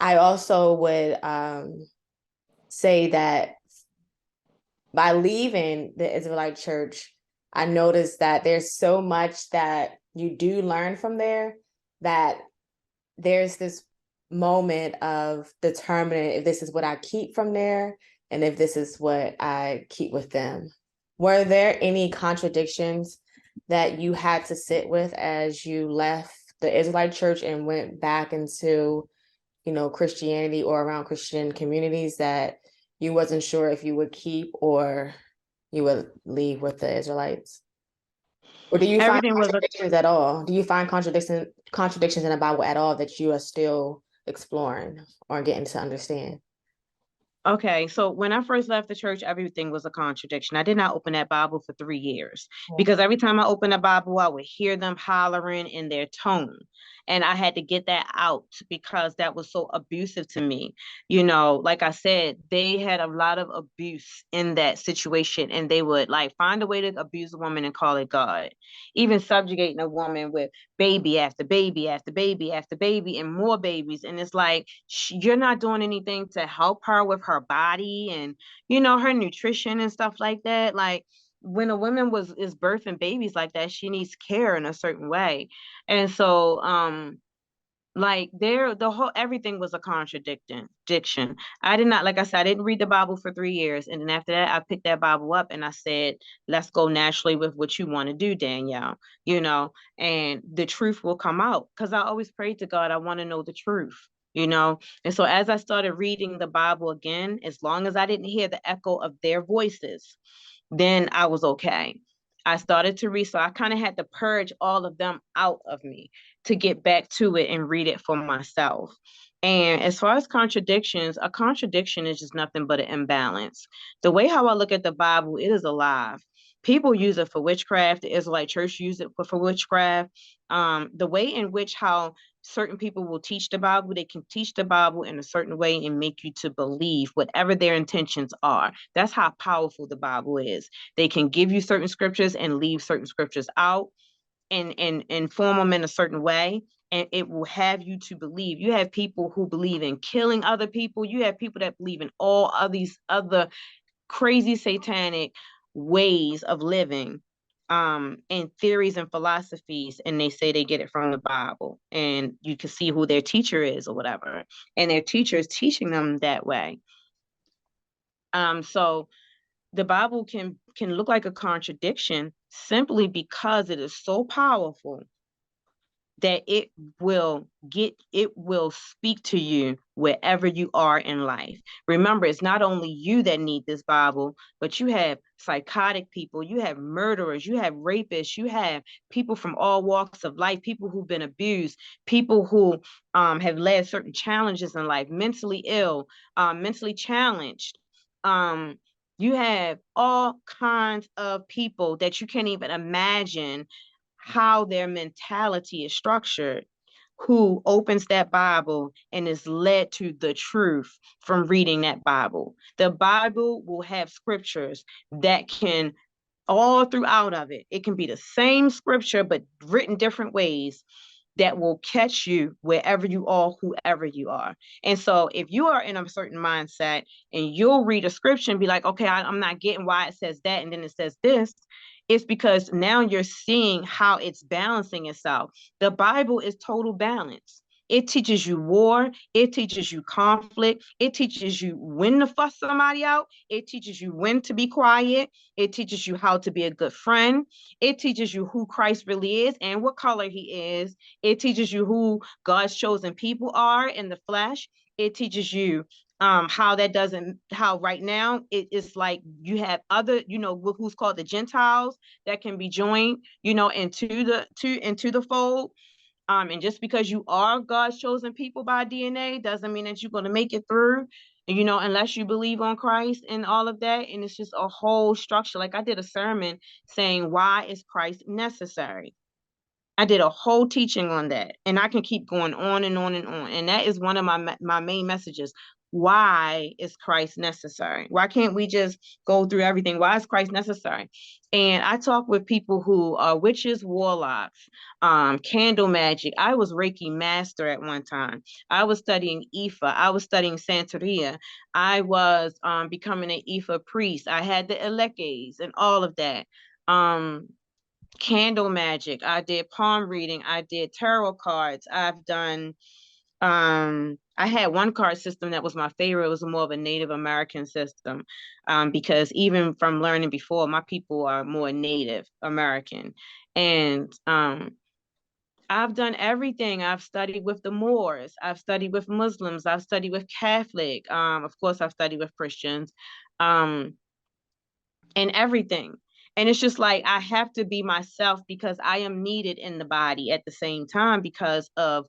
I also would say that by leaving the Israelite church, I noticed that there's so much that you do learn from there that there's this moment of determining if this is what I keep from there and if this is what I keep with them. Were there any contradictions that you had to sit with as you left the Israelite church and went back into, Christianity or around Christian communities that you wasn't sure if you would keep or you would leave with the Israelites? Or do you find Everything was a contradictions at all? Do you find contradictions in the Bible at all that you are still exploring or getting to understand? Okay, so when I first left the church, everything was a contradiction. I did not open that Bible for 3 years because every time I opened the Bible, I would hear them hollering in their tone. And I had to get that out because that was so abusive to me. Like I said, they had a lot of abuse in that situation, and they would like find a way to abuse a woman and call it God, even subjugating a woman with baby after baby after baby after baby and more babies. And it's like, you're not doing anything to help her with her body and, her nutrition and stuff like that. Like, when a woman is birthing babies like that, she needs care in a certain way. And so like the whole everything was a contradiction. I did not, like I said, I didn't read the Bible for 3 years, and then after that I picked that Bible up and I said, let's go naturally with what you want to do, Danielle. And the truth will come out, because I always prayed to God, I want to know the truth. And so as I started reading the Bible again, as long as I didn't hear the echo of their voices, then I was okay. I started to read, so I kind of had to purge all of them out of me to get back to it and read it for myself. And as far as contradictions, a contradiction is just nothing but an imbalance. The way how I look at the Bible, it is alive. People use it for witchcraft. The Israelite Church use it for witchcraft. The way in which how certain people will teach the Bible, they can teach the Bible in a certain way and make you to believe whatever their intentions are. That's how powerful the Bible is. They can give you certain scriptures and leave certain scriptures out and form them in a certain way, and it will have you to believe. You have people who believe in killing other people. You have people that believe in all of these other crazy satanic ways of living, and theories and philosophies, and they say they get it from the Bible, and you can see who their teacher is or whatever, and their teacher is teaching them that way. So the Bible can look like a contradiction simply because it is so powerful that it will speak to you wherever you are in life. Remember, it's not only you that need this Bible, but you have psychotic people, you have murderers, you have rapists, you have people from all walks of life, people who've been abused, people who have led certain challenges in life, mentally ill, mentally challenged. You have all kinds of people that you can't even imagine how their mentality is structured, who opens that Bible and is led to the truth from reading that Bible. The Bible will have scriptures that can, all throughout of it, it can be the same scripture, but written different ways, that will catch you wherever you are, whoever you are. And so if you are in a certain mindset and you'll read a scripture and be like, okay, I'm not getting why it says that and then it says this, it's because now you're seeing how it's balancing itself. The Bible is total balance. It teaches you war. It teaches you conflict. It teaches you when to fuss somebody out. It teaches you when to be quiet. It teaches you how to be a good friend. It teaches you who Christ really is and what color he is. It teaches you who God's chosen people are in the flesh. It teaches you how right now it is like you have other, who's called the Gentiles that can be joined, into the fold. And just because you are God's chosen people by DNA doesn't mean that you're going to make it through, unless you believe on Christ and all of that. And it's just a whole structure. Like I did a sermon saying, why is Christ necessary? I did a whole teaching on that, and I can keep going on and on and on. And that is one of my main messages. Why is Christ necessary? Why can't we just go through everything? Why is Christ necessary? And I talk with people who are witches, warlocks, candle magic. I was Reiki master at one time. I was studying Ifa. I was studying Santeria. I was becoming an Ifa priest. I had the Elekes and all of that. Candle magic. I did palm reading. I did tarot cards. I've done I had one card system that was my favorite. It was more of a Native American system. Because even from learning before, my people are more Native American. And I've done everything. I've studied with the Moors. I've studied with Muslims. I've studied with Catholic. Of course, I've studied with Christians. Um, and everything. And it's just like I have to be myself because I am needed in the body at the same time because of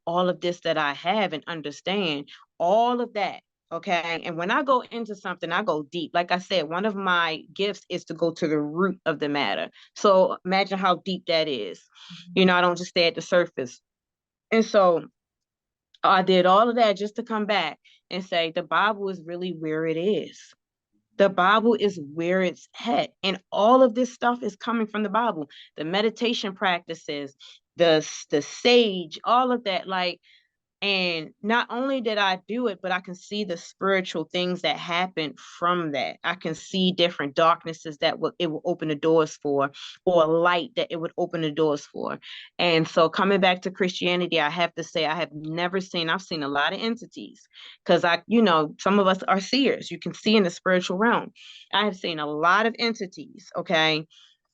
all of this that I have and understand all of that. Okay. And when I go into something, I go deep. Like I said, one of my gifts is to go to the root of the matter. So imagine how deep that is. I don't just stay at the surface. And so I did all of that just to come back and say the Bible is really where it is. The Bible is where it's at. And all of this stuff is coming from the Bible. The meditation practices, the sage, all of that. And not only did I do it, but I can see the spiritual things that happen from that. I can see different darknesses that it will open the doors for, or light that it would open the doors for. And so coming back to Christianity, I have to say I've seen a lot of entities because some of us are seers. You can see in the spiritual realm. I have seen a lot of entities, okay?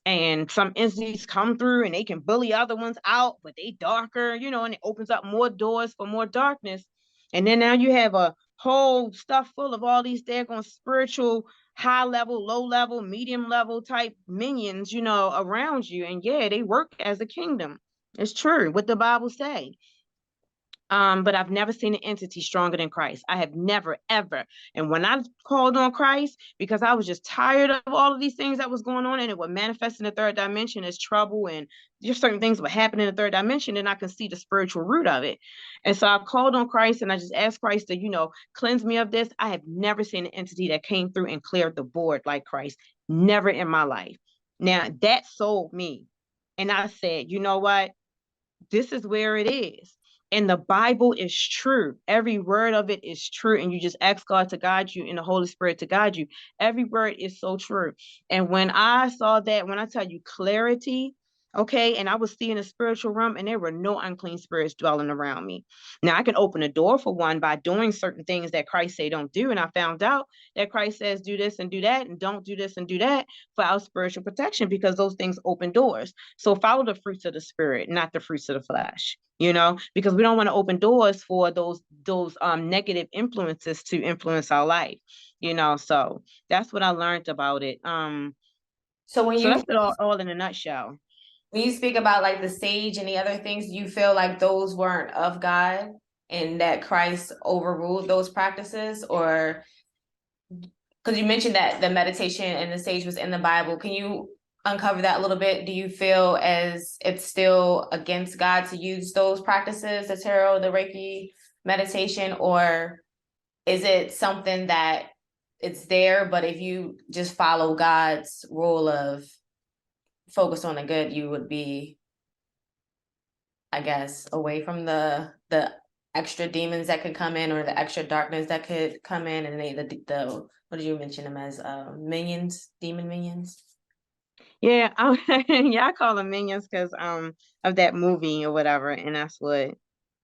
And some entities come through and they can bully other ones out, but they darker, and it opens up more doors for more darkness. And then now you have a whole stuff full of all these daggone spiritual high level, low level, medium level type minions, around you. And yeah, they work as a kingdom. It's true what the Bible say. But I've never seen an entity stronger than Christ. I have never, ever. And when I called on Christ, because I was just tired of all of these things that was going on, and it would manifest in the third dimension as trouble, and just certain things would happen in the third dimension, and I can see the spiritual root of it. And so I called on Christ and I just asked Christ to, cleanse me of this. I have never seen an entity that came through and cleared the board like Christ. Never in my life. Now that sold me. And I said, you know what? This is where it is. And the Bible is true. Every word of it is true. And you just ask God to guide you and the Holy Spirit to guide you. Every word is so true. And when I saw that, when I tell you clarity, Okay. And I was seeing a spiritual realm and there were no unclean spirits dwelling around me. Now I can open a door for one by doing certain things that Christ say don't do. And I found out that Christ says do this and do that and don't do this and do that for our spiritual protection, because those things open doors. So follow the fruits of the spirit, not the fruits of the flesh, because we don't want to open doors for those negative influences to influence our life, so that's what I learned about it. So when So you that's it all in a nutshell. when you speak about like the sage and the other things, you feel like those weren't of God and that Christ overruled those practices, or because you mentioned that the meditation and the sage was in the Bible. Can you uncover that a little bit? Do you feel as it's still against God to use those practices, the tarot, the Reiki, meditation, or is it something that it's there, but if you just follow God's rule of focus on the good, you would be, I guess, away from the extra demons that could come in, or the extra darkness that could come in, and the what did you mention them as, minions, demon minions? Yeah, yeah, I call them minions because of that movie or whatever, and that's what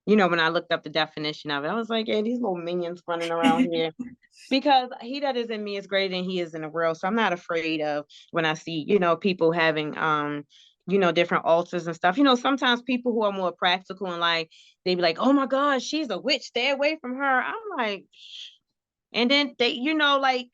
when I looked up the definition of it, I was like, yeah, these little minions running around here. Because he that is in me is greater than he is in the world. So I'm not afraid of when I see, people having different altars and stuff. Sometimes people who are more practical in life, they be like, oh my God, she's a witch, stay away from her. I'm like, and then they, like,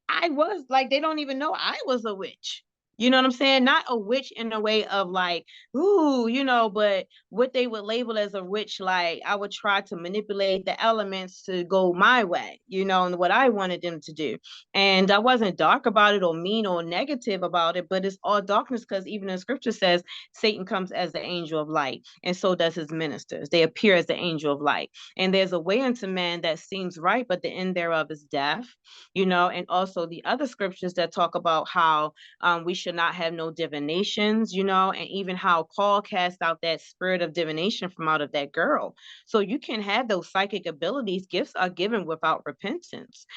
I was like, they don't even know I was a witch. You know what I'm saying? Not a witch in a way of like, ooh, but what they would label as a witch, like I would try to manipulate the elements to go my way, and what I wanted them to do. And I wasn't dark about it or mean or negative about it, but it's all darkness because even the scripture says Satan comes as the angel of light, and so does his ministers. They appear as the angel of light. And there's a way unto man that seems right, but the end thereof is death, and also the other scriptures that talk about how we should not have no divinations, and even how Paul cast out that spirit of divination from out of that girl. So you can have those psychic abilities. Gifts are given without repentance.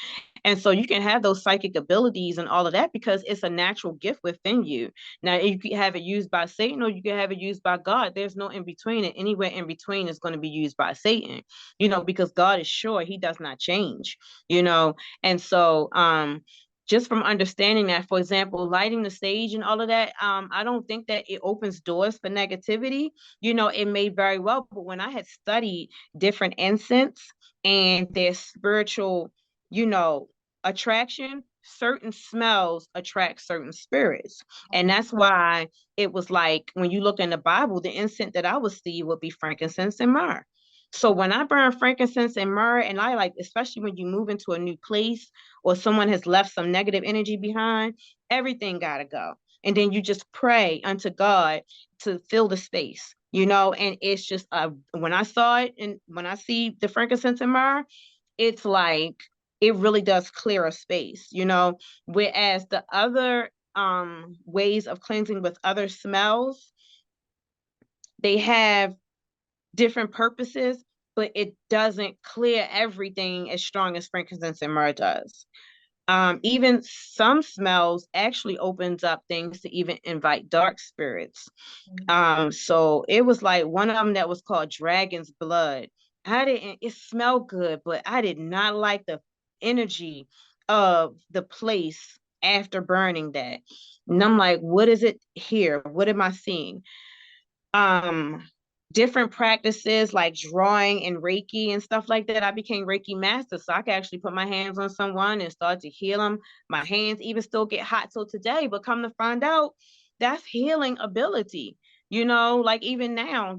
And so you can have those psychic abilities and all of that because it's a natural gift within you. Now, you can have it used by Satan or you can have it used by God. There's no in between, and anywhere in between is going to be used by Satan, because God is sure he does not change, and so just from understanding that, for example, lighting the sage and all of that, I don't think that it opens doors for negativity. It may very well, but when I had studied different incense and their spiritual, you know, attraction, certain smells attract certain spirits. And that's why it was like when you look in the Bible, the incense that I would see would be frankincense and myrrh. So when I burn frankincense and myrrh, and I like, especially when you move into a new place or someone has left some negative energy behind, everything gotta go. And then you just pray unto God to fill the space, and it's just when I saw it and when I see the frankincense and myrrh, it's like it really does clear a space, whereas the other ways of cleansing with other smells, they have different purposes, but it doesn't clear everything as strong as frankincense and myrrh does. Even some smells actually opens up things to even invite dark spirits. So it was like one of them that was called Dragon's Blood. It smelled good, but I did not like the energy of the place after burning that. And I'm like, what is it here? What am I seeing? um Different practices like drawing and Reiki and stuff like that. I became Reiki master, so I could actually put my hands on someone and start to heal them. My hands even still get hot till today, but come to find out, that's healing ability. Like even now,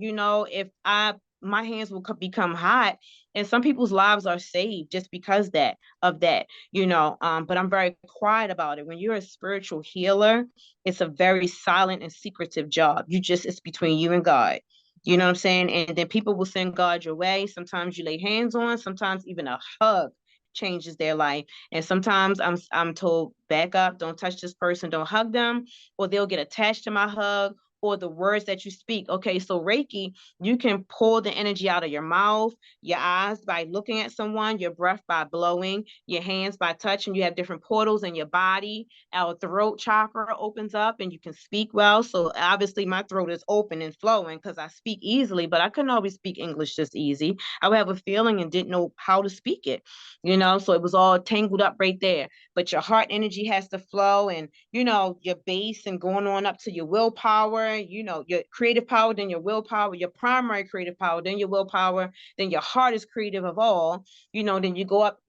if I my hands will become hot, and some people's lives are saved just because that. But I'm very quiet about it. When you're a spiritual healer, it's a very silent and secretive job. It's between you and God. You know what I'm saying? And then people will send God your way. Sometimes you lay hands on, sometimes even a hug changes their life. And sometimes I'm told, back up, don't touch this person, don't hug them, or they'll get attached to my hug, or the words that you speak. Okay, so Reiki, you can pull the energy out of your mouth, your eyes by looking at someone, your breath by blowing, your hands by touching. You have different portals in your body. Our throat chakra opens up and you can speak well. So obviously my throat is open and flowing because I speak easily, but I couldn't always speak English just easy. I would have a feeling and didn't know how to speak it, so it was all tangled up right there. But your heart energy has to flow, and your base and going on up to your willpower, your creative power, then your willpower, your primary creative power, then your willpower, then your heart is creative of all, then you go up,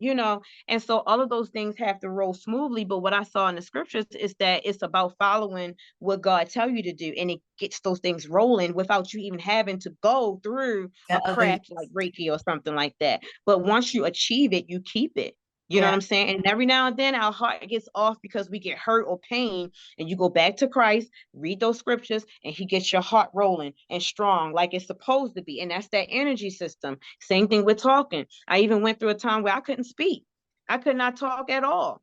and so all of those things have to roll smoothly. But what I saw in the scriptures is that it's about following what God tell you to do, and it gets those things rolling without you even having to go through a craft like Reiki or something like that. But once you achieve it, you keep it. You know what I'm saying? And every now and then our heart gets off because we get hurt or pain, and you go back to Christ, read those scriptures, and he gets your heart rolling and strong like it's supposed to be. And that's that energy system. Same thing with talking. I even went through a time where I couldn't speak. I could not talk at all.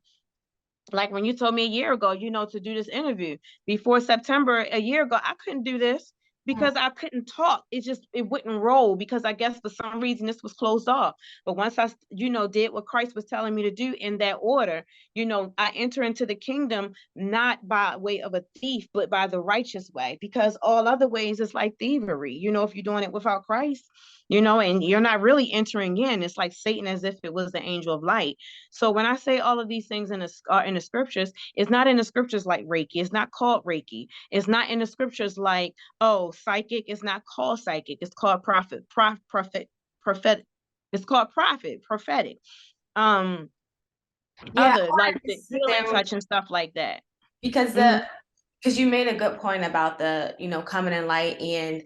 Like when you told me a year ago, to do this interview before September, a year ago, I couldn't do this because I couldn't talk. It wouldn't roll because I guess for some reason this was closed off. But once I, did what Christ was telling me to do in that order, I enter into the kingdom, not by way of a thief, but by the righteous way, because all other ways is like thievery, if you're doing it without Christ, and you're not really entering in. It's like Satan as if it was the angel of light. So when I say all of these things in the scriptures, it's not in the scriptures like Reiki. It's not called Reiki. It's not in the scriptures like, oh, psychic. It's not called psychic. It's called prophetic. It's called prophetic. Other like the healing touch and stuff like that. Because because you made a good point about the coming in light and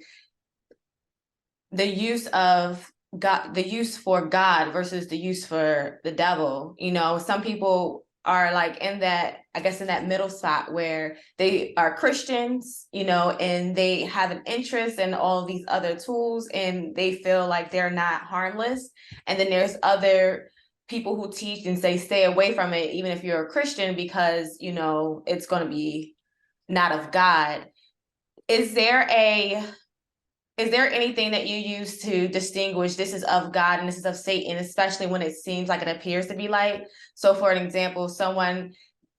the use of God, the use for God versus the use for the devil. Some people are like in that, I guess, in that middle spot where they are Christians, and they have an interest in all these other tools and they feel like they're not harmless. And then there's other people who teach and say, stay away from it, even if you're a Christian, because, it's going to be not of God. Is there anything that you use to distinguish this is of God and this is of Satan, especially when it seems like it appears to be light? So for an example, someone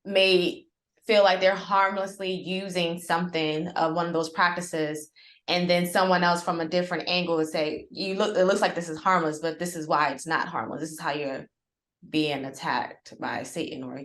may feel like they're harmlessly using something of one of those practices, and then someone else from a different angle would say, it looks like this is harmless, but this is why it's not harmless. This is how you're being attacked by Satan or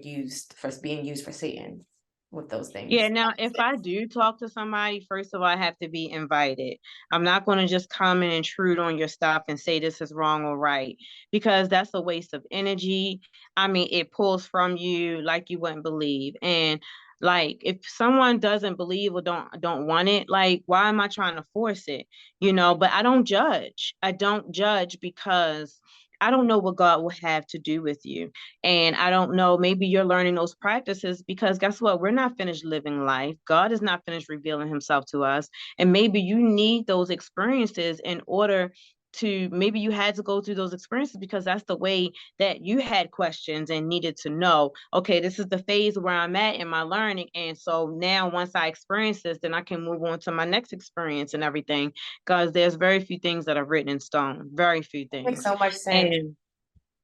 being used for Satan with those things. Yeah, now if I do talk to somebody, first of all, I have to be invited. I'm not going to just come and intrude on your stuff and say this is wrong or right, because that's a waste of energy. I mean, it pulls from you like you wouldn't believe. And like if someone doesn't believe or don't want it, like why am I trying to force it? But I don't judge. I don't judge because I don't know what God will have to do with you. And I don't know, maybe you're learning those practices because guess what? We're not finished living life. God is not finished revealing himself to us. And maybe you need those experiences in order to, maybe you had to go through those experiences because that's the way that you had questions and needed to know, okay, this is the phase where I'm at in my learning. And so now once I experience this, then I can move on to my next experience and everything, because there's very few things that are written in stone, very few things. Makes so much sense. And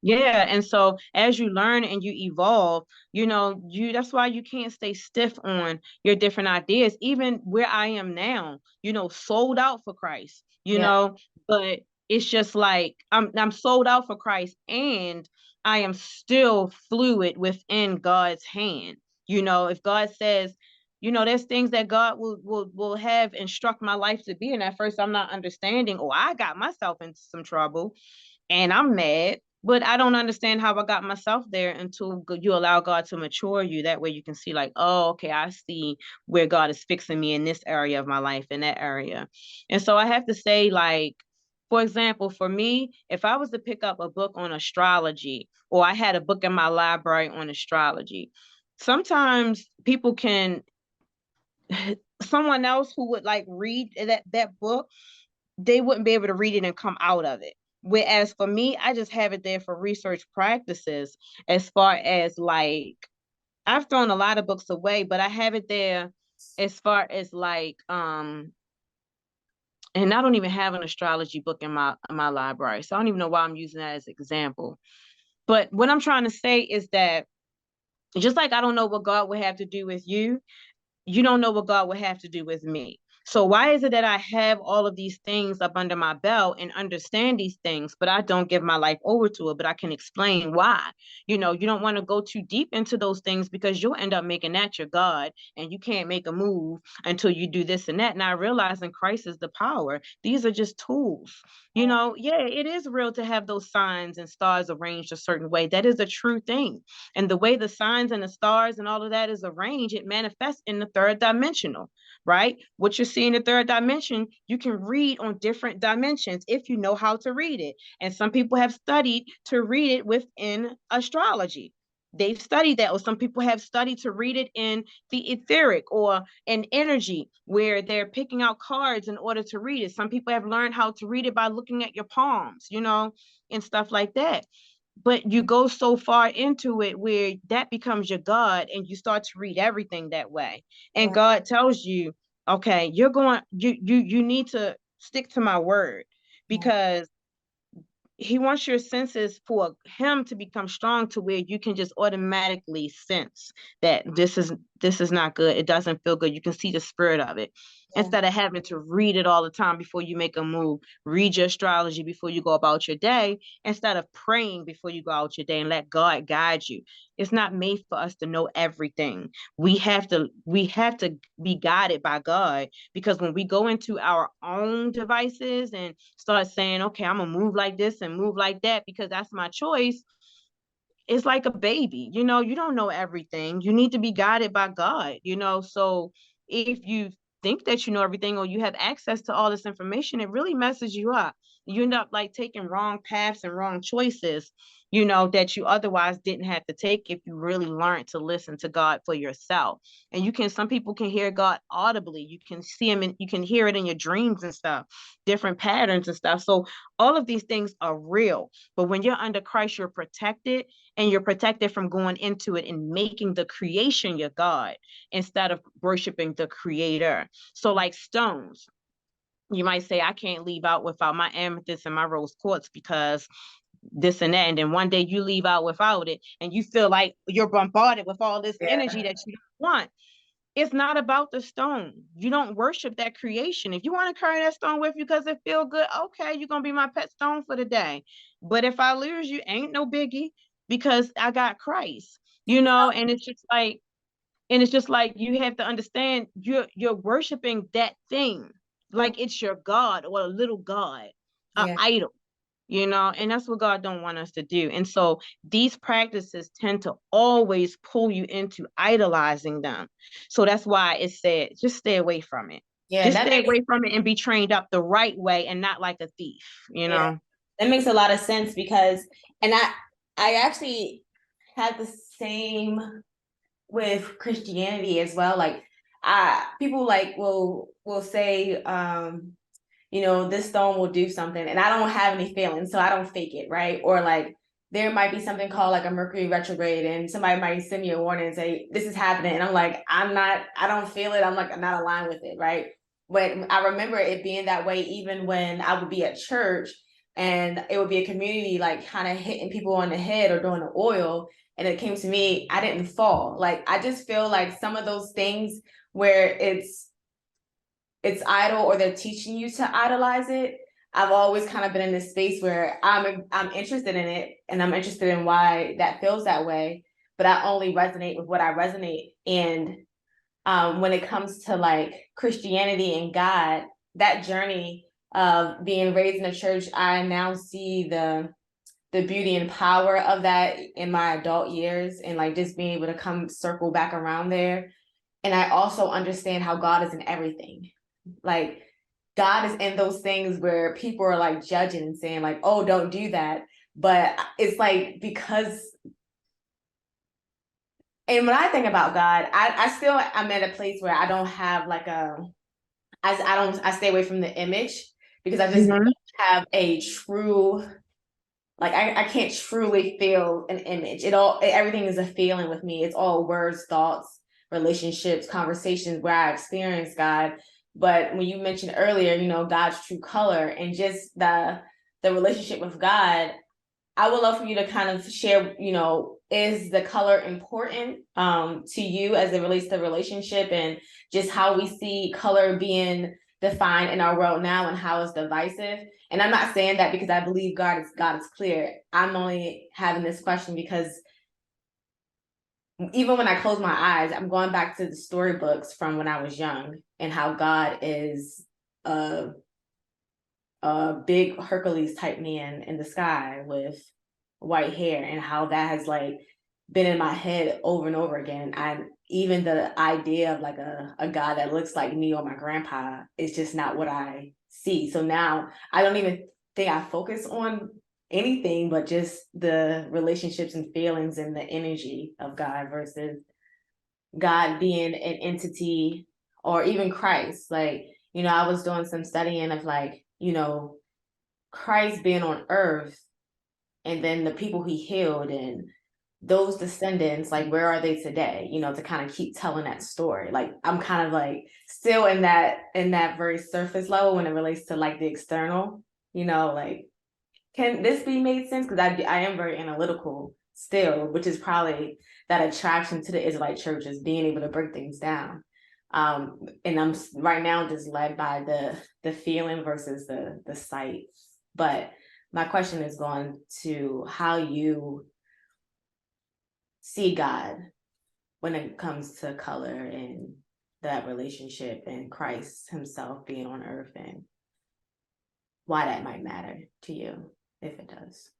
yeah, and so as you learn and you evolve, that's why you can't stay stiff on your different ideas, even where I am now, sold out for Christ, but it's just like I'm sold out for Christ and I am still fluid within God's hand. If God says, there's things that God will have instruct my life to be. And at first I'm not understanding, oh, I got myself into some trouble and I'm mad, but I don't understand how I got myself there until you allow God to mature you. That way you can see like, oh, okay, I see where God is fixing me in this area of my life, in that area. And so I have to say, like, for example, for me, if I was to pick up a book on astrology, or I had a book in my library on astrology, sometimes people can, someone else who would like read that book, they wouldn't be able to read it and come out of it. Whereas for me, I just have it there for research practices, as far as like, I've thrown a lot of books away, but I have it there as far as like and I don't even have an astrology book in my library, so I don't even know why I'm using that as an example. But what I'm trying to say is that just like I don't know what God would have to do with you, you don't know what God would have to do with me. So why is it that I have all of these things up under my belt and understand these things, but I don't give my life over to it, but I can explain why. You don't want to go too deep into those things because you'll end up making that your God and you can't make a move until you do this and that. And I realize in Christ is the power. These are just tools. Yeah, it is real to have those signs and stars arranged a certain way. That is a true thing. And the way the signs and the stars and all of that is arranged, it manifests in the third dimensional, right? What you see in the third dimension, you can read on different dimensions if you know how to read it. And some people have studied to read it within astrology. They've studied that, or some people have studied to read it in the etheric or in energy, where they're picking out cards in order to read it. Some people have learned how to read it by looking at your palms, and stuff like that. But you go so far into it where that becomes your God and you start to read everything that way. And Yeah. God tells you, okay, you need to stick to my word, Yeah. because he wants your senses for him to become strong to where you can just automatically sense that this is not good. It doesn't feel good. You can see the spirit of it, Yeah. instead of having to read it all the time before you make a move. Read your astrology before you go about your day, instead of praying before you go out your day, and let God guide you. It's not made for us to know everything. We have to be guided by God, because when we go into our own devices and start saying, okay, I'm gonna move like this and move like that because that's my choice, it's like a baby. You don't know everything. You need to be guided by God. So if you think that you know everything or you have access to all this information, it really messes you up. You end up like taking wrong paths and wrong choices, that you otherwise didn't have to take if you really learned to listen to God for yourself. And some people can hear God audibly. You can see him and you can hear it in your dreams and stuff, different patterns and stuff. So all of these things are real. But when you're under Christ, you're protected, and you're protected from going into it and making the creation your God instead of worshiping the creator. So like stones, you might say, I can't leave out without my amethyst and my rose quartz because this and that. And then one day you leave out without it and you feel like you're bombarded with all this energy Yeah. that you don't want. It's not about the stone. You don't worship that creation. If you want to carry that stone with you because it feel good, okay, you're gonna be my pet stone for the day. But if I lose you, ain't no biggie, because I got Christ. And it's just like you have to understand you're worshiping that thing like it's your God or a little God, an Yeah. idol. And that's what God don't want us to do. And so these practices tend to always pull you into idolizing them. So that's why it said, just stay away from it. Yeah. Just That stay makes away from it and be trained up the right way and not like a thief, you yeah. know? That makes a lot of sense because and I actually had the same with Christianity as well. Like people like will say this stone will do something and I don't have any feelings, so I don't fake it, right? Or like there might be something called like a Mercury retrograde and somebody might send me a warning and say this is happening and I'm like I don't feel it, I'm not aligned with it, right? But I remember it being that way even when I would be at church and it would be a community like kind of hitting people on the head or doing the oil, and it came to me, I didn't fall. Like I just feel like some of those things where it's idle or they're teaching you to idolize it. I've always kind of been in this space where I'm interested in it and I'm interested in why that feels that way, but I only resonate with what I resonate. And when it comes to like Christianity and God, that journey of being raised in a church, I now see the beauty and power of that in my adult years and like just being able to come circle back around there. And I also understand how God is in everything. Like God is in those things where people are like judging and saying like, oh, don't do that. But it's like because and when I think about God, I still I'm at a place where I don't have like I stay away from the image because I just don't Mhm. have a true like I can't truly feel an image. Everything is a feeling with me. It's all words, thoughts. relationships, conversations where I experienced God. But when you mentioned earlier, God's true color and just the relationship with God, I would love for you to kind of share, is the color important to you as it relates to relationship and just how we see color being defined in our world now and how it's divisive? And I'm not saying that because I believe God is clear. I'm only having this question because even when I close my eyes, I'm going back to the storybooks from when I was young and how God is a big Hercules type man in the sky with white hair, and how that has like been in my head over and over again. And even the idea of like a guy that looks like me or my grandpa is just not what I see. So now I don't even think I focus on anything but just the relationships and feelings and the energy of God versus God being an entity, or even Christ. Like, I was doing some studying of like, Christ being on earth and then the people he healed and those descendants, like where are they today, to kind of keep telling that story. Like I'm kind of like still in that very surface level when it relates to like the external, like can this be made sense? Because I am very analytical still, which is probably that attraction to the Israelite church, is being able to break things down. And I'm right now just led by the feeling versus the sight. But my question is going to how you see God when it comes to color and that relationship and Christ himself being on earth, and why that might matter to you, if it does.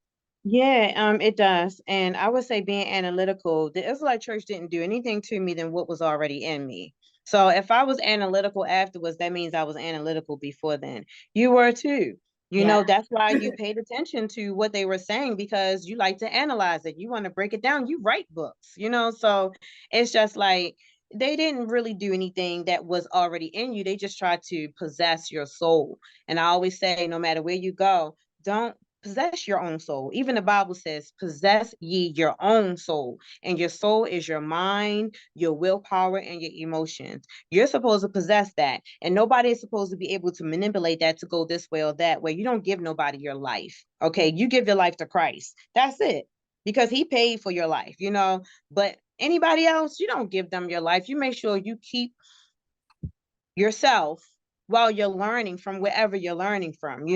Yeah, it does. And I would say being analytical, the Israelite church didn't do anything to me than what was already in me. So if I was analytical afterwards, that means I was analytical before then. You were too. Yeah. That's why you paid attention to what they were saying, because you like to analyze it. You want to break it down. You write books, so it's just like they didn't really do anything that was already in you. They just tried to possess your soul. And I always say, no matter where you go, don't possess your own soul. Even the Bible says, possess ye your own soul. And your soul is your mind, your willpower, and your emotions. You're supposed to possess that. And nobody is supposed to be able to manipulate that to go this way or that way. You don't give nobody your life. Okay. You give your life to Christ. That's it. Because he paid for your life. But anybody else, you don't give them your life. You make sure you keep yourself while you're learning from wherever you're learning from.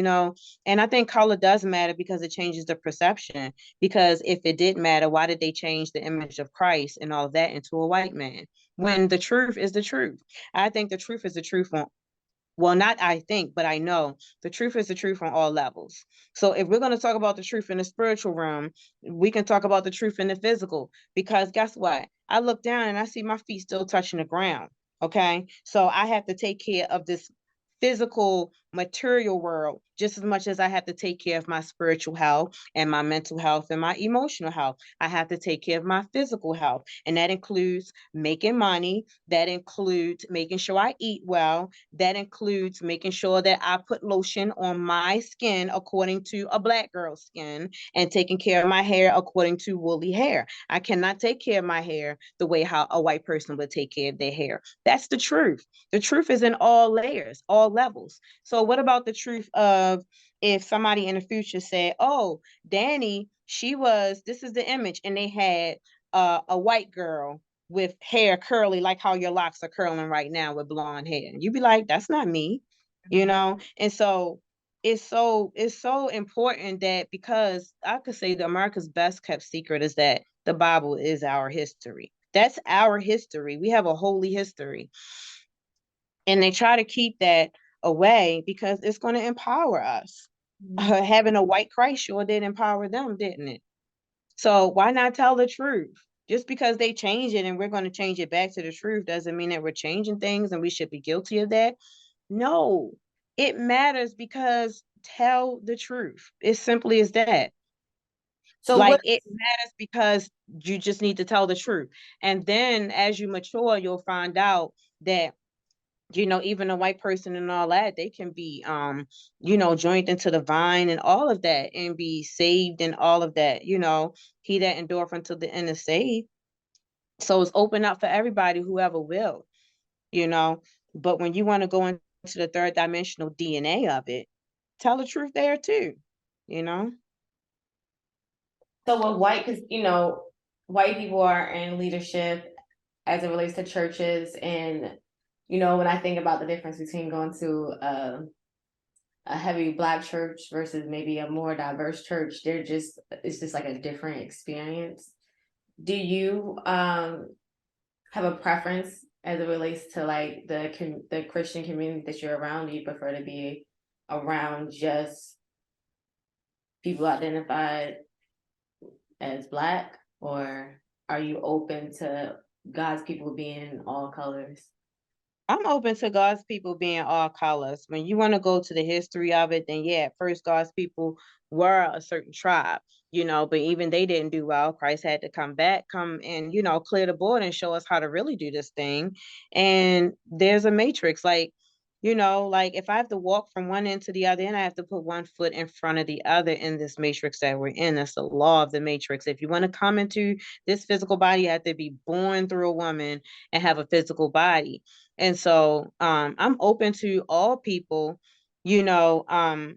And I think color does matter because it changes the perception. Because if it did matter, why did they change the image of Christ and all of that into a white man when the truth is the truth? I think the truth is the truth on, well, not I think, but I know the truth is the truth on all levels. So if we're going to talk about the truth in the spiritual realm, we can talk about the truth in the physical, because guess what? I look down and I see my feet still touching the ground. Okay. So I have to take care of this physical material world just as much as I have to take care of my spiritual health and my mental health and my emotional health. I have to take care of my physical health, and that includes making money, that includes making sure I eat well, that includes making sure that I put lotion on my skin according to a Black girl's skin, and taking care of my hair according to woolly hair. I cannot take care of my hair the way how a white person would take care of their hair. That's the truth. The truth is in all layers, all levels. So what about the truth of if somebody in the future said, oh, Danny, this is the image, and they had a white girl with hair curly, like how your locks are curling right now with blonde hair. And you'd be like, that's not me. And so it's so important that, because I could say that America's best kept secret is that the Bible is our history. That's our history. We have a holy history. And they try to keep that away because it's going to empower us. Having a white Christ sure did empower them, didn't it? So why not tell the truth? Just because they change it and we're going to change it back to the truth doesn't mean that we're changing things and we should be guilty of that. No, it matters, because tell the truth. It's simply as that. So what Like, it matters because you just need to tell the truth. And then as you mature, you'll find out that even a white person and all that, they can be joined into the vine and all of that and be saved and all of that. He that endureth until the end is saved. So it's open up for everybody, whoever will, you know. But when you want to go into the third dimensional DNA of it, tell the truth there too, you know. So with because white people are in leadership as it relates to churches, and when I think about the difference between going to a heavy Black church versus maybe a more diverse church, it's just like a different experience. Do you have a preference as it relates to like the Christian community that you're around? Do you prefer to be around just people identified as Black, or are you open to God's people being all colors? I'm open to God's people being all colors. When you want to go to the history of it, then yeah, first God's people were a certain tribe, but even they didn't do well. Christ had to come back, come and, clear the board and show us how to really do this thing. And there's a matrix, like if I have to walk from one end to the other end, I have to put one foot in front of the other in this matrix that we're in. That's the law of the matrix. If you want to come into this physical body, you have to be born through a woman and have a physical body. And so I'm open to all people, you know, um,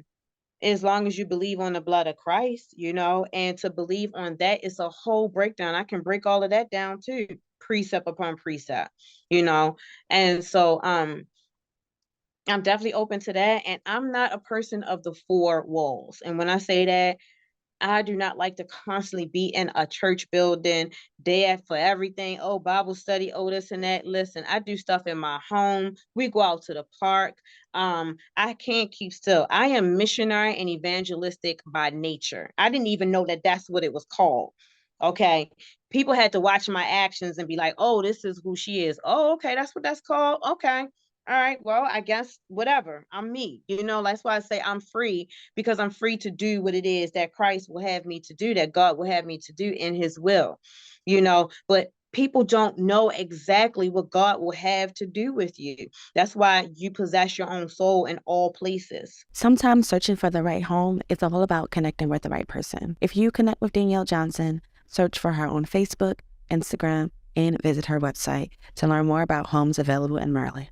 as long as you believe on the blood of Christ, and to believe on that, it's a whole breakdown. I can break all of that down too, precept upon precept, you know. And so I'm definitely open to that. And I'm not a person of the four walls. And when I say that, I do not like to constantly be in a church building there for everything. Oh, Bible study, oh, this and that. Listen, I do stuff in my home. We go out to the park. I can't keep still. I am missionary and evangelistic by nature. I didn't even know that that's what it was called. Okay. People had to watch my actions and be like, oh, this is who she is. Oh, okay. That's what that's called. Okay. All right. Well, I guess whatever. I'm me. That's why I say I'm free, because I'm free to do what it is that Christ will have me to do, that God will have me to do in his will, but people don't know exactly what God will have to do with you. That's why you possess your own soul in all places. Sometimes searching for the right home is all about connecting with the right person. If you connect with Daniele Johnson, search for her on Facebook, Instagram, and visit her website to learn more about homes available in Maryland.